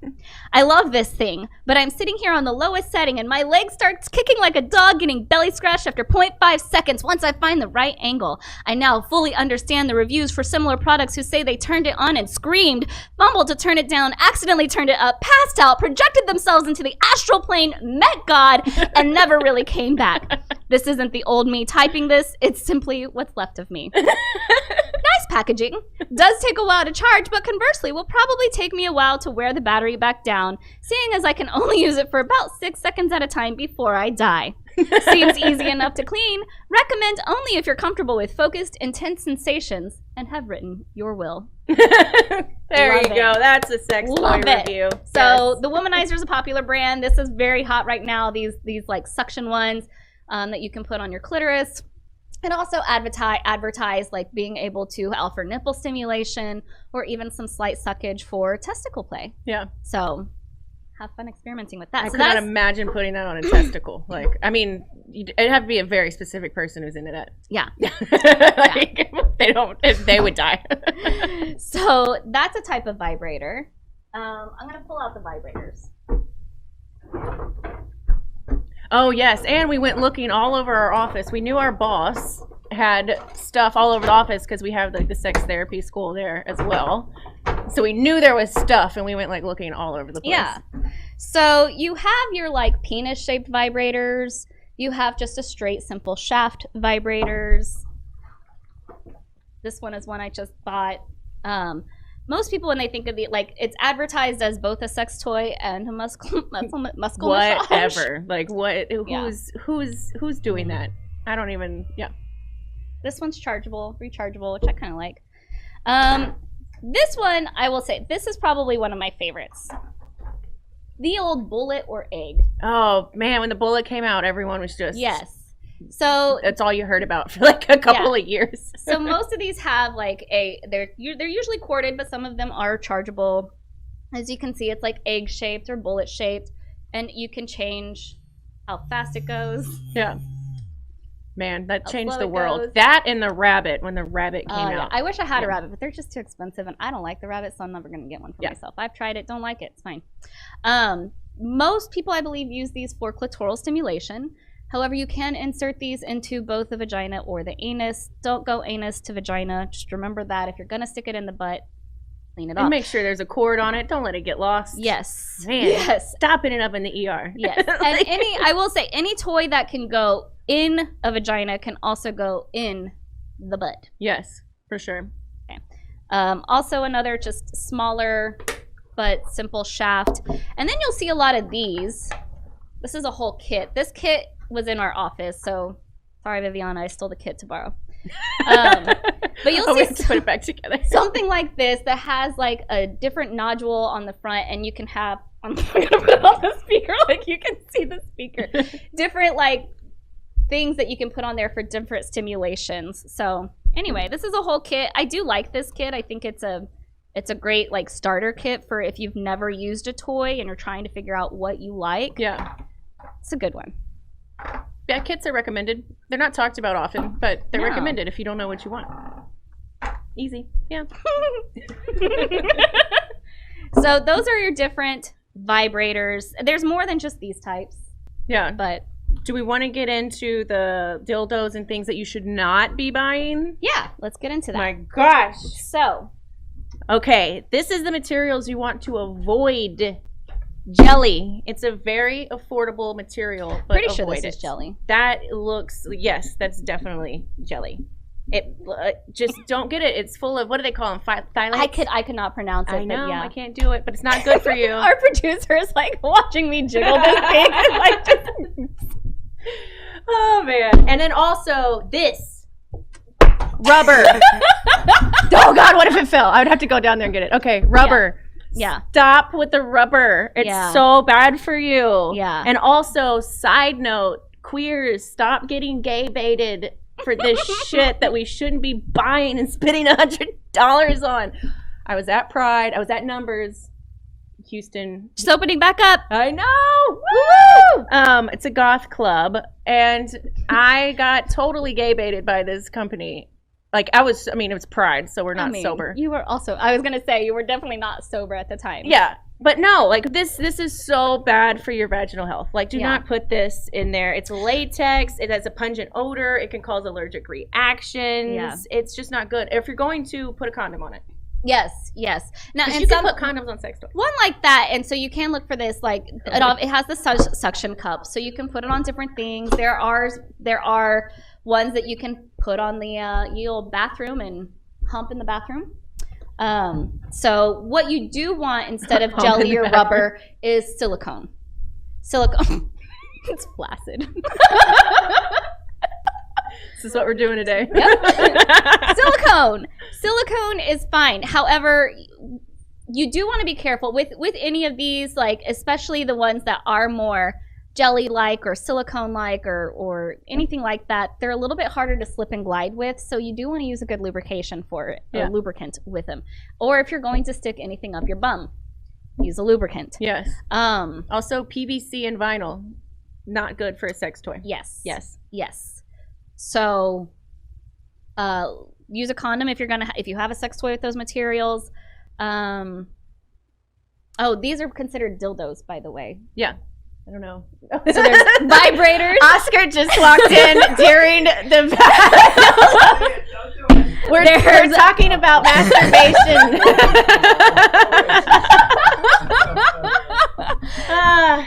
I love this thing, but I'm sitting here on the lowest setting and my leg starts kicking like a dog getting belly scratched after 0.5 seconds once I find the right angle. I now fully understand the reviews for similar products who say they turned it on and screamed, fumbled to turn it down, accidentally turned it up, passed out, projected themselves into the astral plane, met God, and never really came back. This isn't the old me typing this, it's simply what's left of me. Nice packaging. Does take a while to charge, but conversely will probably take me a while to wear the battery back down, seeing as I can only use it for about 6 seconds at a time before I die. Seems easy enough to clean. Recommend only if you're comfortable with focused, intense sensations and have written your will. There you go. That's a sex toy review. So the Womanizer is a popular brand. This is very hot right now. These like suction ones that you can put on your clitoris. And also advertise like being able to offer nipple stimulation or even some slight suckage for testicle play. Yeah. So have fun experimenting with that. I could not imagine putting that on a testicle. Like, I mean, it'd have to be a very specific person who's into that. Yeah. Like, they would die. So that's a type of vibrator. I'm going to pull out the vibrators. Oh, yes. And we went looking all over our office. We knew our boss had stuff all over the office because we have like the sex therapy school there as well. So we knew there was stuff and we went like looking all over the place. Yeah. So you have your like penis shaped vibrators. You have just a straight simple shaft vibrators. This one is one I just bought. Most people, when they think of the, like, it's advertised as both a sex toy and a muscle massage. Whatever. Like, what? Who's doing that? I don't even. Yeah. This one's chargeable, rechargeable, which I kind of like. This one, I will say, this is probably one of my favorites. The old bullet or egg. Oh man, when the bullet came out, everyone was just So that's all you heard about for like a couple of years. So most of these have like they're usually corded, but some of them are chargeable. As you can see, it's like egg shaped or bullet shaped, and you can change how fast it goes. Yeah. Man, that changed the world. That and the rabbit, when the rabbit came out. Yeah. I wish I had a rabbit, but they're just too expensive, and I don't like the rabbit, so I'm never going to get one for myself. I've tried it, don't like it. It's fine. Most people, I believe, use these for clitoral stimulation. However, you can insert these into both the vagina or the anus. Don't go anus to vagina. Just remember that. If you're going to stick it in the butt, clean it off. And make sure there's a cord on it. Don't let it get lost. Yes. Man, yes. Stopping it up in the ER. Yes. And I will say, any toy that can go in a vagina can also go in the butt. Yes, for sure. Okay. Also, another just smaller but simple shaft. And then you'll see a lot of these. This is a whole kit. This kit was in our office, so sorry, Viviana, I stole the kit to borrow. But you'll see to put it back together. Something like this that has like a different nodule on the front, and you can have. I'm gonna put it on the speaker, like you can see the speaker. Different like things that you can put on there for different stimulations. So anyway, this is a whole kit. I do like this kit. I think it's a great like starter kit for if you've never used a toy and you're trying to figure out what you like. Yeah, it's a good one. Yeah, kits are recommended. They're not talked about often, but they're recommended if you don't know what you want. Easy. Yeah. So those are your different vibrators. There's more than just these types. Yeah. But do we want to get into the dildos and things that you should not be buying? Yeah, let's get into that. My gosh. So. Okay, this is the materials you want to avoid. Jelly. It's a very affordable material, but pretty sure this is jelly. That looks, yes, that's definitely jelly. It just don't get it. It's full of, what do they call them? Phthalates? I could not pronounce it. I know, but yeah. I can't do it, but it's not good for you. Our producer is like watching me jiggle this thing. Like just... Oh man! And then also this rubber. Oh God! What if it fell? I would have to go down there and get it. Okay, rubber. Yeah. Stop with the rubber. It's so bad for you. Yeah. And also, side note, queers, stop getting gay baited for this shit that we shouldn't be buying and spending $100 on. I was at Pride. I was at Numbers. Houston. Just opening back up. I know. Woo! It's a goth club, and I got totally gay baited by this company. Like it was Pride, so we're not sober. You were also, I was gonna say, you were definitely not sober at the time. Yeah, but no, like this is so bad for your vaginal health. Like, do not put this in there. It's latex. It has a pungent odor. It can cause allergic reactions. Yeah. It's just not good. If you're going to, put a condom on it. Yes. Now, and you can put condoms on sex toys. One like that, and so you can look for this. Like it has the suction cup, so you can put it on different things. There are ones that you can put on the your bathroom and hump in the bathroom. So what you do want instead of jelly or rubber is silicone. It's flaccid. This is what we're doing today. Yep. Silicone is fine. However, you do want to be careful with any of these, like especially the ones that are more jelly-like or silicone-like or anything like that. They're a little bit harder to slip and glide with, so you do want to use a good lubrication for it, a lubricant with them. Or if you're going to stick anything up your bum, use a lubricant. Yes. Also, PVC and vinyl, not good for a sex toy. Yes. So, use a condom if you have a sex toy with those materials. These are considered dildos, by the way. Yeah. I don't know. So there's vibrators. Oscar just walked in during the. We're talking about masturbation.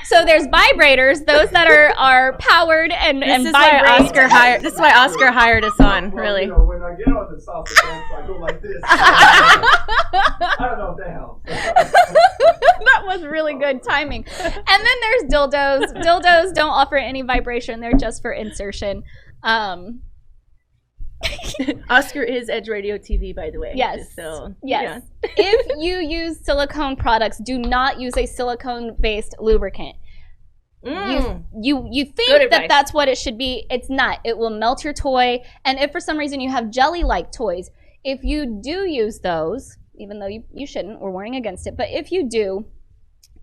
So there's vibrators, those that are powered and vibrate. This is why Oscar hired us on. Really. When I get on the salsa dance, I go like this. I don't know if that helps. That was really good timing. And then there's dildos. Dildos don't offer any vibration. They're just for insertion. Oscar is Edge Radio TV, by the way. Yes. So, yes. Yeah. If you use silicone products, do not use a silicone-based lubricant. You think that that's what it should be. It's not. It will melt your toy. And if for some reason you have jelly-like toys, if you do use those, even though you shouldn't, we're warning against it, but if you do,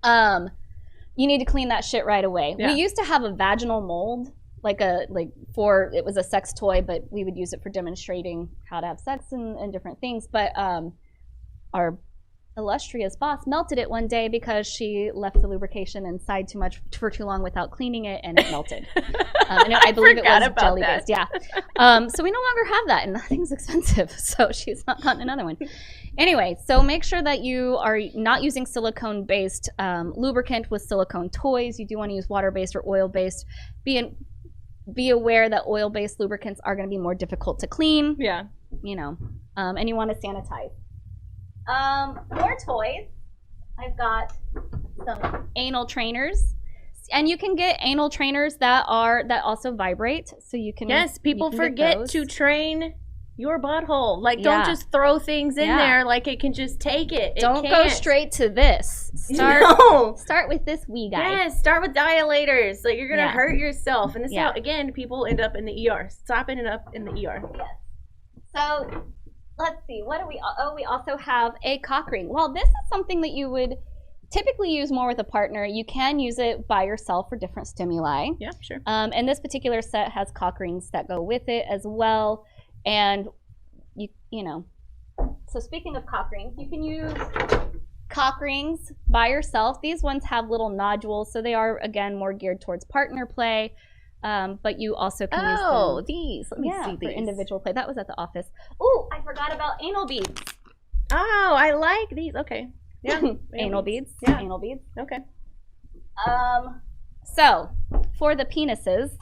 you need to clean that shit right away. Yeah. We used to have a vaginal mold it was a sex toy, but we would use it for demonstrating how to have sex and different things. But our illustrious boss melted it one day because she left the lubrication inside for too long without cleaning it, and it melted. And I believe it was jelly based. Yeah. So we no longer have that, and that thing's expensive. So she's not gotten another one. Anyway, so make sure that you are not using silicone based lubricant with silicone toys. You do want to use water based or oil based. Be aware that oil based lubricants are going to be more difficult to clean. Yeah. And you want to sanitize. More toys. I've got some anal trainers, and you can get anal trainers that also vibrate, so you can. Yes, people forget to train your butthole. Don't just throw things in there like it can just take it. Don't go straight to this. Start with this wee guy. Yes, start with dilators. You're gonna hurt yourself, and this is how again people end up in the ER. Stop ending up in the ER. Yes. So. Let's see, what do we, we also have a cock ring. Well, this is something that you would typically use more with a partner. You can use it by yourself for different stimuli. Yeah, sure. And this particular set has cock rings that go with it as well. And so speaking of cock rings, you can use cock rings by yourself. These ones have little nodules, so they are, again, more geared towards partner play. But you also can use them. Oh, these. Let me see for these. individual play. That was at the office. Oh, I forgot about anal beads. Oh, I like these. Okay. Yeah. Anal beads. Yeah. Anal beads. Okay. So for the penises,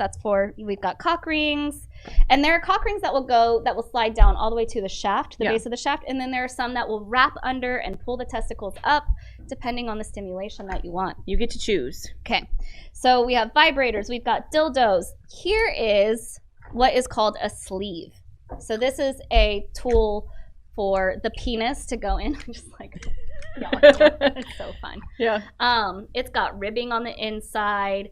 we've got cock rings, and there are cock rings that will slide down all the way to the shaft, the base of the shaft, and then there are some that will wrap under and pull the testicles up, depending on the stimulation that you want. You get to choose. Okay. So we have vibrators, we've got dildos. Here is what is called a sleeve. So this is a tool for the penis to go in. I'm just like, it's so fun. Yeah. It's got ribbing on the inside.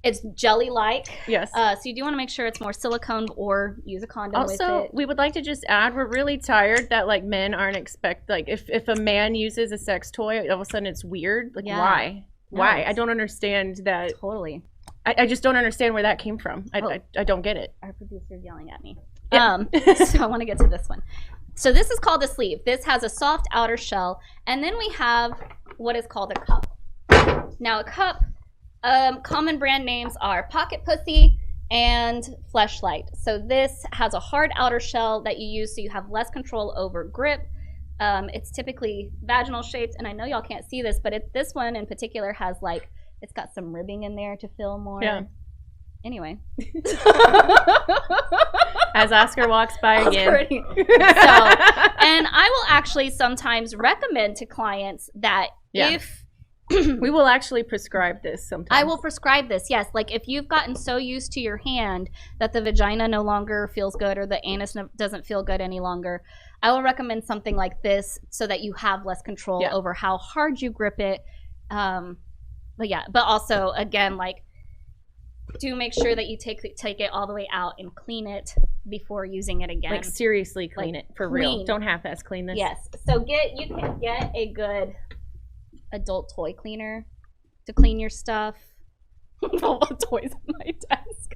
It's jelly-like. Yes. So you do want to make sure it's more silicone or use a condom with it. Also, we would like to just add, we're really tired that men aren't if a man uses a sex toy, all of a sudden it's weird. Why? No, why? I don't understand that. Totally. I just don't understand where that came from. I don't get it. Our producer's yelling at me. Yeah. So I want to get to this one. So this is called a sleeve. This has a soft outer shell. And then we have what is called a cup. Now a cup, common brand names are Pocket Pussy and Fleshlight. So this has a hard outer shell that you use so you have less control over grip. It's typically vaginal shaped, and I know y'all can't see this, but this one in particular has it's got some ribbing in there to fill more. Yeah. Anyway. As Oscar walks by again. And I will actually sometimes recommend to clients that if we will actually prescribe this sometimes. I will prescribe this, yes. If you've gotten so used to your hand that the vagina no longer feels good or the anus doesn't feel good any longer, I will recommend something like this so that you have less control over how hard you grip it. But also, again, do make sure that you take it all the way out and clean it before using it again. Seriously clean it, for real. Don't half-ass clean this. Yes. So you can get a good adult toy cleaner to clean your stuff. All the toys on my desk.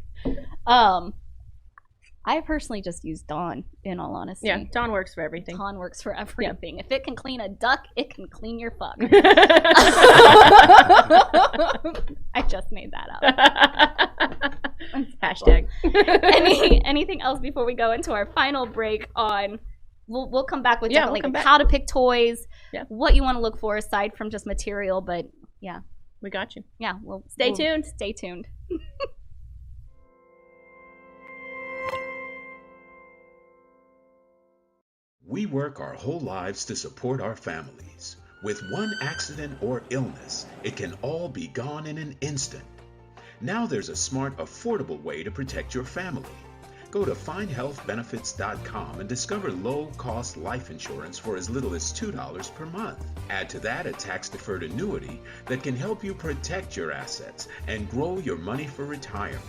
I personally just use Dawn, in all honesty. Yeah, Dawn works for everything. Dawn works for everything. Yeah. If it can clean a duck, it can clean your fuck. I just made that up. Hashtag. Anything else before we go into our final break on... We'll come back with how to pick toys, what you want to look for aside from just material, but we got you. Yeah, stay tuned. Stay tuned. We work our whole lives to support our families. With one accident or illness, it can all be gone in an instant. Now there's a smart, affordable way to protect your family. Go to findhealthbenefits.com and discover low-cost life insurance for as little as $2 per month. Add to that a tax-deferred annuity that can help you protect your assets and grow your money for retirement.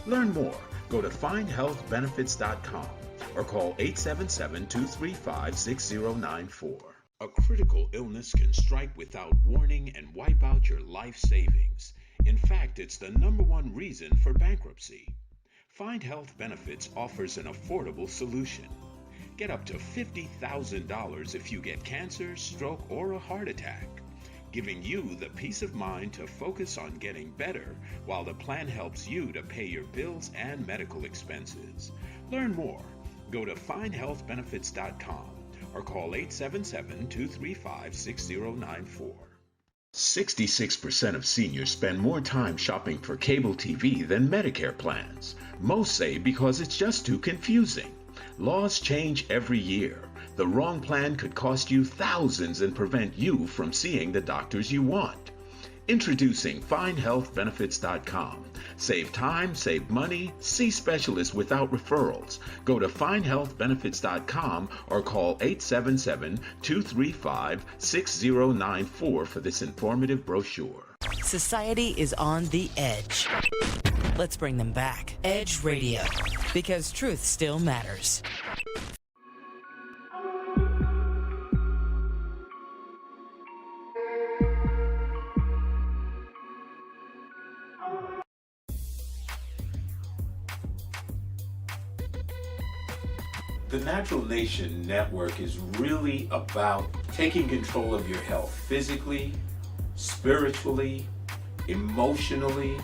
Learn more. Go to findhealthbenefits.com or call 877-235-6094. A critical illness can strike without warning and wipe out your life savings. In fact, it's the #1 reason for bankruptcy. Find Health Benefits offers an affordable solution. Get up to $50,000 if you get cancer, stroke, or a heart attack, giving you the peace of mind to focus on getting better while the plan helps you to pay your bills and medical expenses. Learn more. Go to findhealthbenefits.com or call 877-235-6094. 66% of seniors spend more time shopping for cable TV than Medicare plans. Most say because it's just too confusing. Laws change every year. The wrong plan could cost you thousands and prevent you from seeing the doctors you want. Introducing FindHealthBenefits.com. Save time, save money, see specialists without referrals. Go to FindHealthBenefits.com or call 877-235-6094 for this informative brochure. Society is on the edge. Let's bring them back. Edge Radio, because truth still matters. The Natural Nation Network is really about taking control of your health physically, spiritually, emotionally,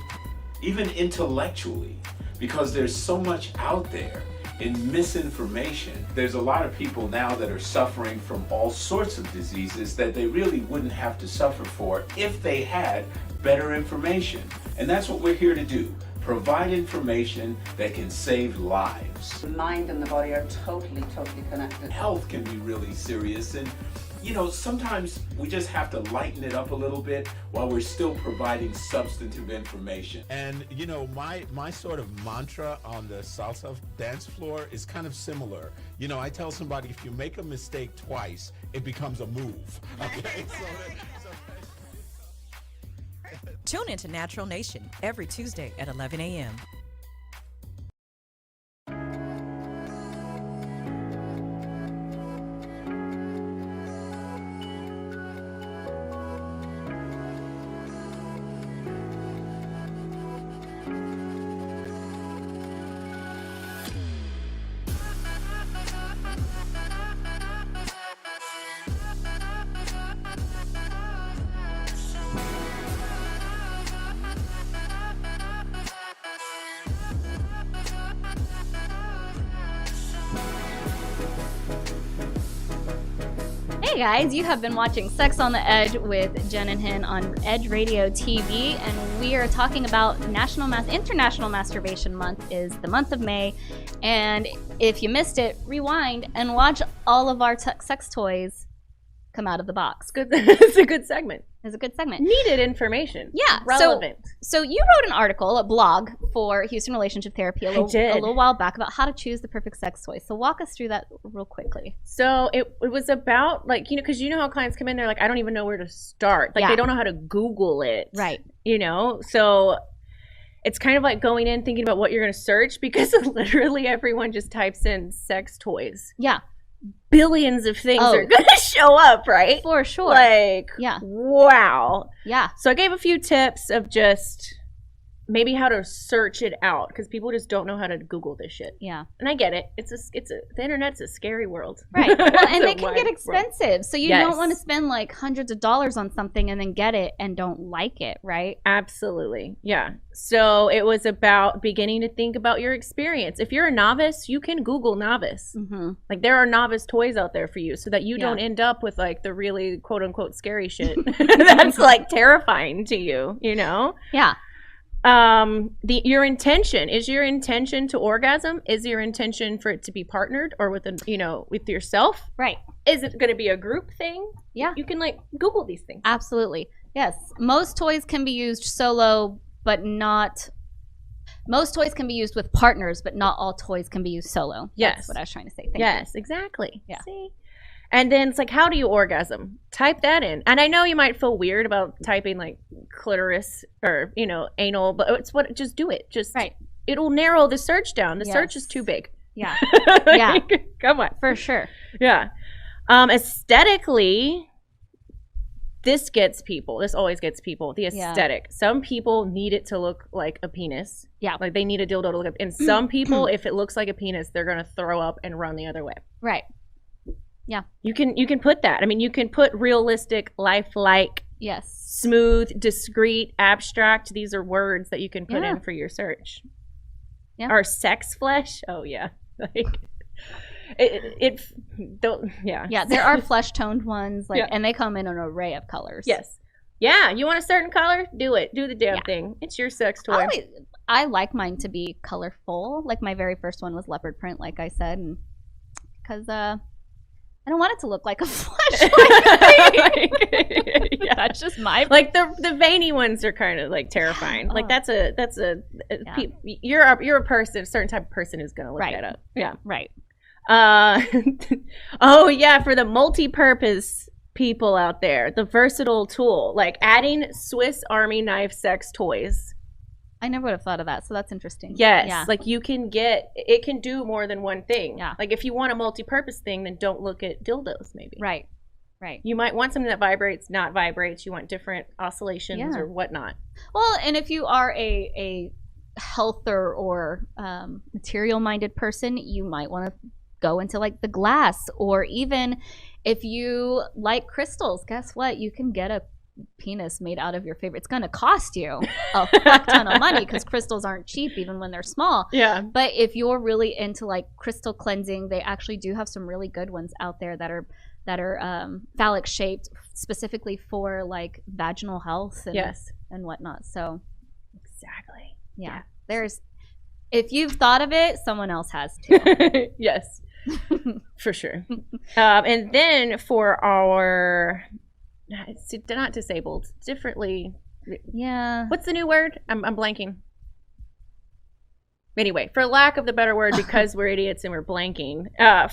even intellectually, because there's so much out there in misinformation. There's a lot of people now that are suffering from all sorts of diseases that they really wouldn't have to suffer for if they had better information. And that's what we're here to do. Provide information that can save lives. The mind and the body are totally connected. Health can be really serious, and sometimes we just have to lighten it up a little bit while we're still providing substantive information. And my sort of mantra on the salsa dance floor is kind of similar. I tell somebody, if you make a mistake twice, it becomes a move. Okay? Tune into Natural Nation every Tuesday at 11 a.m. Hey guys, you have been watching Sex on the Edge with Jen and Hen on Edge Radio TV, and we are talking about International Masturbation Month is the month of May, and if you missed it, rewind and watch all of our sex toys come out of the box. Good. It's a good segment. It's a good segment. Needed information. Yeah. Relevant. So you wrote an article, a blog for Houston Relationship Therapy a little while back about how to choose the perfect sex toy. So walk us through that real quickly. So it was about because how clients come in, they're like, I don't even know where to start. They don't know how to Google it. Right. So it's kind of like going in thinking about what you're going to search, because literally everyone just types in sex toys. Yeah. Billions of things are going to show up, right? For sure. Wow. Yeah. So I gave a few tips of just maybe how to search it out, because people just don't know how to Google this shit. Yeah. And I get it. The internet's a scary world. Right. Well, and they can get expensive. World. So you don't want to spend hundreds of dollars on something and then get it and don't like it, right? Absolutely. Yeah. So it was about beginning to think about your experience. If you're a novice, you can Google novice. Mm-hmm. There are novice toys out there for you, so that you don't end up with the really quote unquote scary shit that's terrifying to you, Yeah. Your intention to orgasm? Is your intention for it to be partnered or with with yourself? Right. Is it going to be a group thing? Yeah. You can Google these things. Absolutely. Yes. Most toys can be used solo, but not. Most toys can be used with partners, but not all toys can be used solo. Yes. That's what I was trying to say. Thank you. Exactly. Yeah. See? And then it's how do you orgasm? Type that in. And I know you might feel weird about typing clitoris or, anal, but just do it. Right. It'll narrow the search down. The search is too big. Yeah. Yeah. Come on. For sure. Yeah. Aesthetically, this always gets people, the aesthetic. Some people need it to look like a penis. Yeah. Like they need a dildo to look up. And some people, if it looks like a penis, they're going to throw up and run the other way. Right. Yeah. You can put that. I mean, you can put realistic, lifelike, smooth, discreet, abstract. These are words that you can put in for your search. Yeah. Or sex flesh. Oh, yeah. Like... Yeah, there are flesh toned ones, and they come in an array of colors. Yes. Yeah, you want a certain color? Do it. Do the damn thing. It's your sex toy. I like mine to be colorful. Like my very first one was leopard print, like I said, and because I don't want it to look like a fleshlight. That's just my like the veiny ones are kind of like terrifying. Like that's a you're a person, a certain type of person who's gonna look that up. Yeah, right. Oh yeah, for the multi-purpose people out there, the versatile tool, like adding Swiss Army knife sex toys. I never would have thought of that, so that's interesting. Yes, like it can do more than one thing. Yeah. Like if you want a multi-purpose thing, then don't look at dildos maybe. Right. You might want something that vibrates, not vibrates. You want different oscillations or whatnot. Well, and if you are a healther or material-minded person, you might want to go into like the glass, or even if you like crystals, guess what? You can get a penis made out of your favorite. It's going to cost you a fuck ton of money because crystals aren't cheap even when they're small. Yeah. But if you're really into like crystal cleansing, they actually do have some really good ones out there that are phallic shaped specifically for like vaginal health and whatnot. So exactly. Yeah. If you've thought of it, someone else has too. Yes. For sure. And then for our not disabled, differently. Yeah. What's the new word? I'm blanking. Anyway, for lack of the better word, because we're idiots and we're blanking,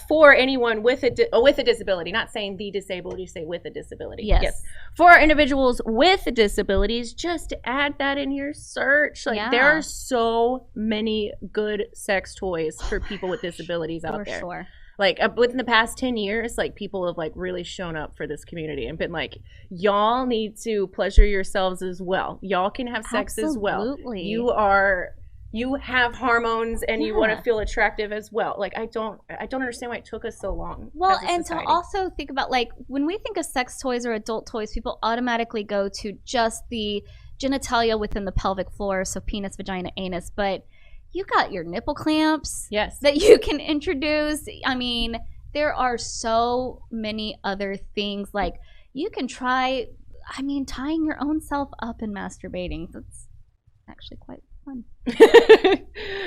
for anyone with a disability, not saying the disabled, you say with a disability. Yes. For individuals with disabilities, just add that in your search. Like there are so many good sex toys for people with disabilities out there. For sure. Like within the past 10 years, like people have like really shown up for this community and been like, y'all need to pleasure yourselves as well. Y'all can have sex as well. You have hormones and you want to feel attractive as well. Like I don't understand why it took us so long. Well, and society. To also think about like when we think of sex toys or adult toys, people automatically go to just the genitalia within the pelvic floor, so penis, vagina, anus, but you got your nipple clamps that you can introduce. I mean, there are so many other things. Like you can try, tying your own self up and masturbating. That's actually quite fun.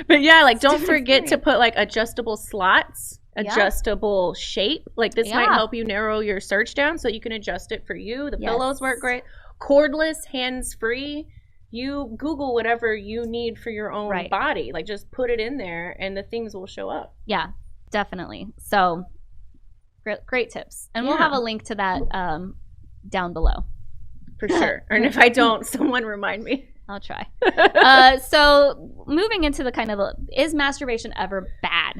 But yeah, like don't forget to put like adjustable slots, adjustable shape. Like this might help you narrow your search down so you can adjust it for you. The pillows work great. Cordless, hands-free. You Google whatever you need for your own body. Like just put it in there and the things will show up. Yeah, definitely. So great tips. And we'll have a link to that down below. For sure. And if I don't, someone remind me. I'll try. So moving into the kind of, is masturbation ever bad?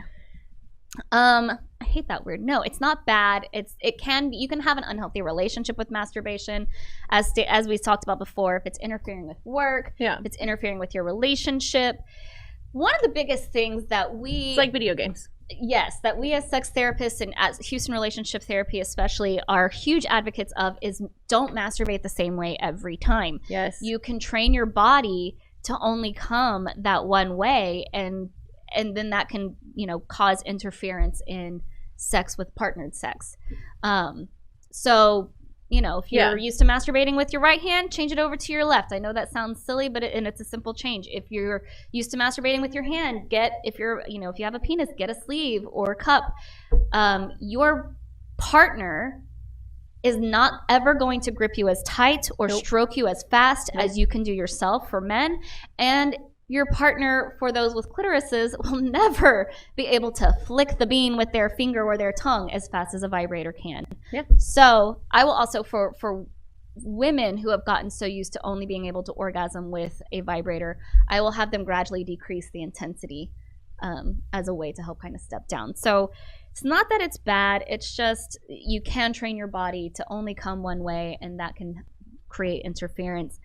I hate that word. No, it's not bad. You can have an unhealthy relationship with masturbation, as we talked about before. If it's interfering with work, if it's interfering with your relationship. One of the biggest things that it's like video games. Yes, that we as sex therapists and as Houston Relationship Therapy especially are huge advocates of is don't masturbate the same way every time. Yes. You can train your body to only come that one way, and then that can, cause interference in sex with partnered sex. So, if you're used to masturbating with your right hand, change it over to your left. I know that sounds silly, but it's a simple change. If you're used to masturbating with your hand, if you have a penis, get a sleeve or a cup. Your partner is not ever going to grip you as tight or stroke you as fast as you can do yourself for men. And your partner, for those with clitorises, will never be able to flick the bean with their finger or their tongue as fast as a vibrator can. Yeah. So I will also, for women who have gotten so used to only being able to orgasm with a vibrator, I will have them gradually decrease the intensity as a way to help kind of step down. So it's not that it's bad. It's just you can train your body to only come one way, and that can create interference.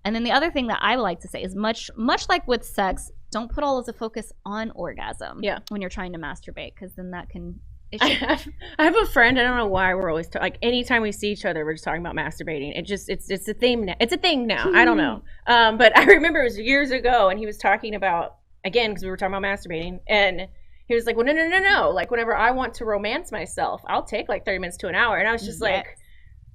And then the other thing that I like to say is much like with sex, don't put all of the focus on orgasm when you're trying to masturbate, because then that can... I have a friend, I don't know why we're always like anytime we see each other we're just talking about masturbating. It's a thing now. It's a thing now. I don't know. But I remember it was years ago, and he was talking about, again, because we were talking about masturbating, and he was like, well, no. Like, whenever I want to romance myself, I'll take like 30 minutes to an hour. And I was just like,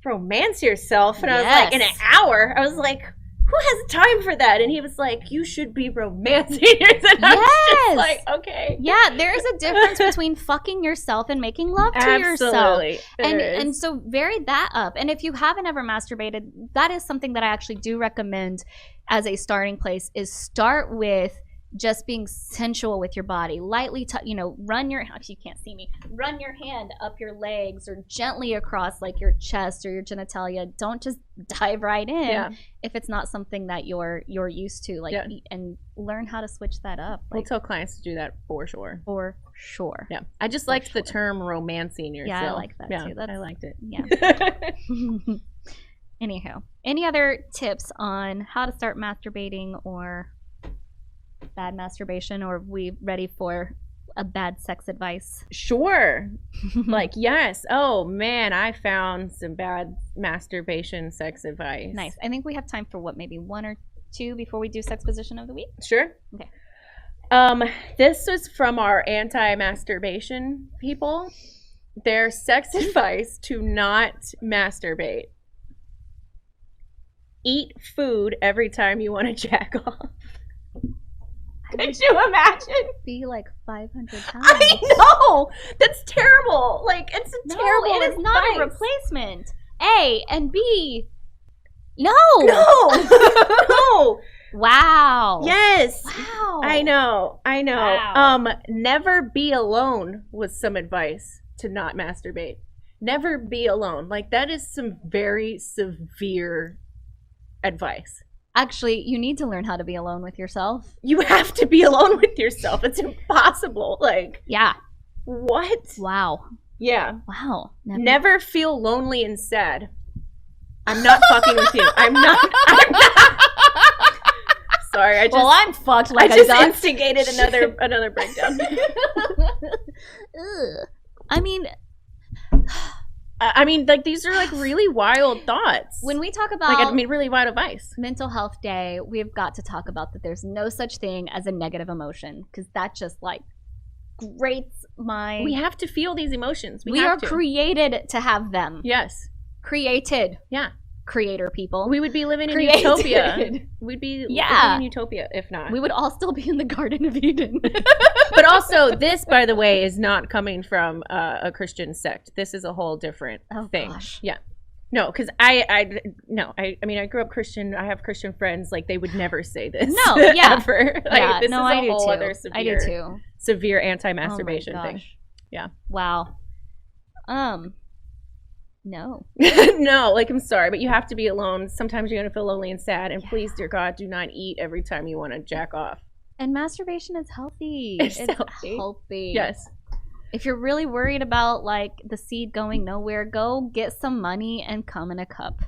romance yourself? And I was like, in an hour? I was like, who has time for that? And he was like, you should be romancing yourself. I was just like, okay. Yeah, there's a difference between fucking yourself and making love to yourself. And so vary that up. And if you haven't ever masturbated, that is something that I actually do recommend as a starting place, is start with just being sensual with your body. Lightly, run your, if you can't see me, run your hand up your legs or gently across like your chest or your genitalia. Don't just dive right in if it's not something that you're used to. And learn how to switch that up. We'll tell clients to do that for sure. For sure. Yeah. I just liked the term romancing yourself. Yeah, I like that too. I liked it. Yeah. Anywho, any other tips on how to start masturbating or bad masturbation, or are we ready for a bad sex advice? Sure. Yes. Oh man, I found some bad masturbation sex advice. Nice. I think we have time for maybe one or two before we do sex position of the week? Sure. Okay. This was from our anti-masturbation people. Their sex advice to not masturbate: eat food every time you want to jack off. Could you imagine? Be like 500 times. I know! That's terrible. It's a terrible advice. It is not a replacement. A and B. No. No. Wow. Yes. Wow. I know. Wow. Never be alone was some advice to not masturbate. Never be alone. That is some very severe advice. Actually, you need to learn how to be alone with yourself. You have to be alone with yourself. It's impossible. Yeah. What? Wow. Yeah. Wow. Never feel lonely and sad. I'm not fucking with you. I'm not. Sorry, I'm fucked. I just instigated another breakdown. I mean, these are really wild thoughts. When we talk about really wild advice. Mental Health Day, we've got to talk about that there's no such thing as a negative emotion, because that just grates my... We have to feel these emotions. We are created to have them. Yes. Created. Yeah. Creator people. We would be living in utopia. We'd be living in utopia if not. We would all still be in the Garden of Eden. But also, this, by the way, is not coming from a Christian sect. This is a whole different thing. Gosh. Yeah. No, because I grew up Christian. I have Christian friends. They would never say this. No, yeah. Ever. This is a whole other severe, I do too. Severe anti-masturbation thing. Yeah. Wow. No. No, I'm sorry, but you have to be alone. Sometimes you're going to feel lonely and sad. And please, dear God, do not eat every time you want to jack off. And masturbation is healthy. It's healthy. Yes. If you're really worried about the seed going nowhere, go get some money and come in a cup.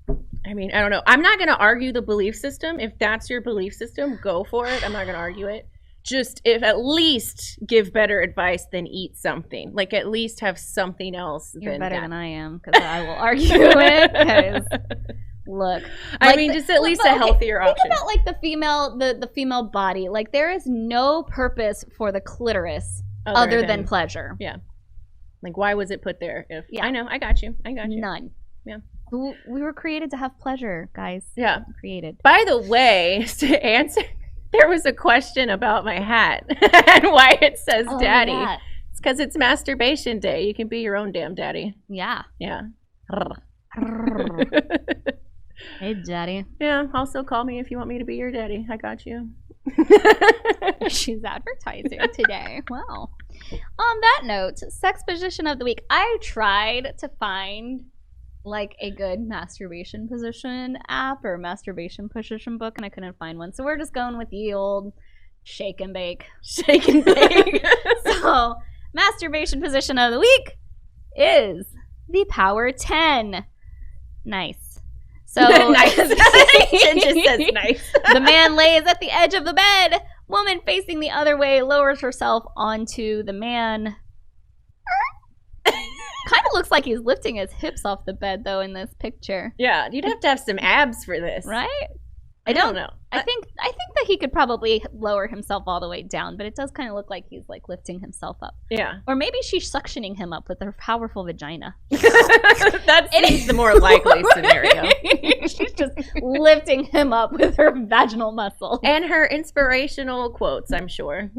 I don't know. I'm not going to argue the belief system. If that's your belief system, go for it. I'm not going to argue it. Just at least give better advice than eat something. At least have something else. You're better than I am, because I will argue it. Because look, just at least a healthier option. Think about the female body. There is no purpose for the clitoris other than pleasure. Yeah. Why was it put there? I know. I got you. None. Yeah. We were created to have pleasure, guys. Yeah. Created. By the way, to answer. There was a question about my hat and why it says daddy. Yeah. It's because it's masturbation day. You can be your own damn daddy. Yeah. Yeah. Hey, daddy. Yeah. Also call me if you want me to be your daddy. I got you. She's advertising today. Wow. On that note, sex position of the week. I tried to find a good masturbation position app or masturbation position book, and I couldn't find one. So we're just going with the old Shake and bake. Shake and bake. So, masturbation position of the week is the power 10. Nice. So, nice. Jen just says nice. The man lays at the edge of the bed. Woman facing the other way lowers herself onto the man. Kind of looks like he's lifting his hips off the bed, though, in this picture. Yeah, you'd have to have some abs for this. Right? I don't know. I think that he could probably lower himself all the way down, but it does kind of look like he's like lifting himself up. Yeah. Or maybe she's suctioning him up with her powerful vagina. That's the more likely scenario. She's just lifting him up with her vaginal muscle. And her inspirational quotes, I'm sure.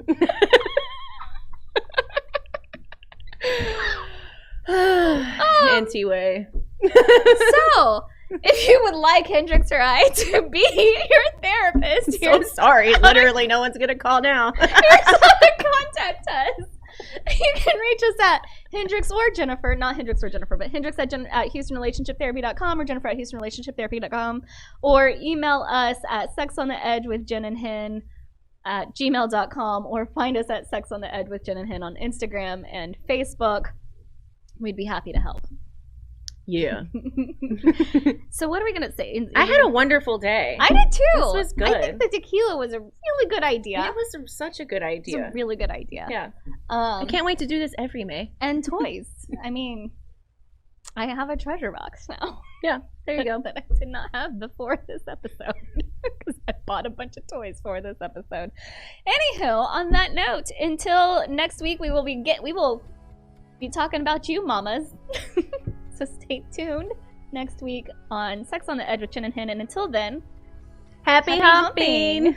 Anti-way. So, if you would like Hendrix or I to be your therapist, I'm so sorry. Literally, no one's going to call now. Here's how to contact us. You can reach us at Hendrix or Jennifer, not Hendrix or Jennifer, but Hendrix at HoustonRelationshipTherapy.com or Jennifer at HoustonRelationshipTherapy.com, or email us at sexontheedgewithjenandhen at gmail.com, or find us at Sex on the Edge with Jen and Hen on Instagram and Facebook. We'd be happy to help. Yeah. So what are we going to say? I had a wonderful day. I did too. This was good. I think the tequila was a really good idea. It was such a good idea. It's a really good idea. Yeah. I can't wait to do this every May. And toys. I mean, I have a treasure box now. Yeah, there you go. That I did not have before this episode. Because I bought a bunch of toys for this episode. Anywho, on that note, until next week, we will be talking about you, mamas. So stay tuned next week on Sex on the Edge with Jen and Hen. And until then, happy humping.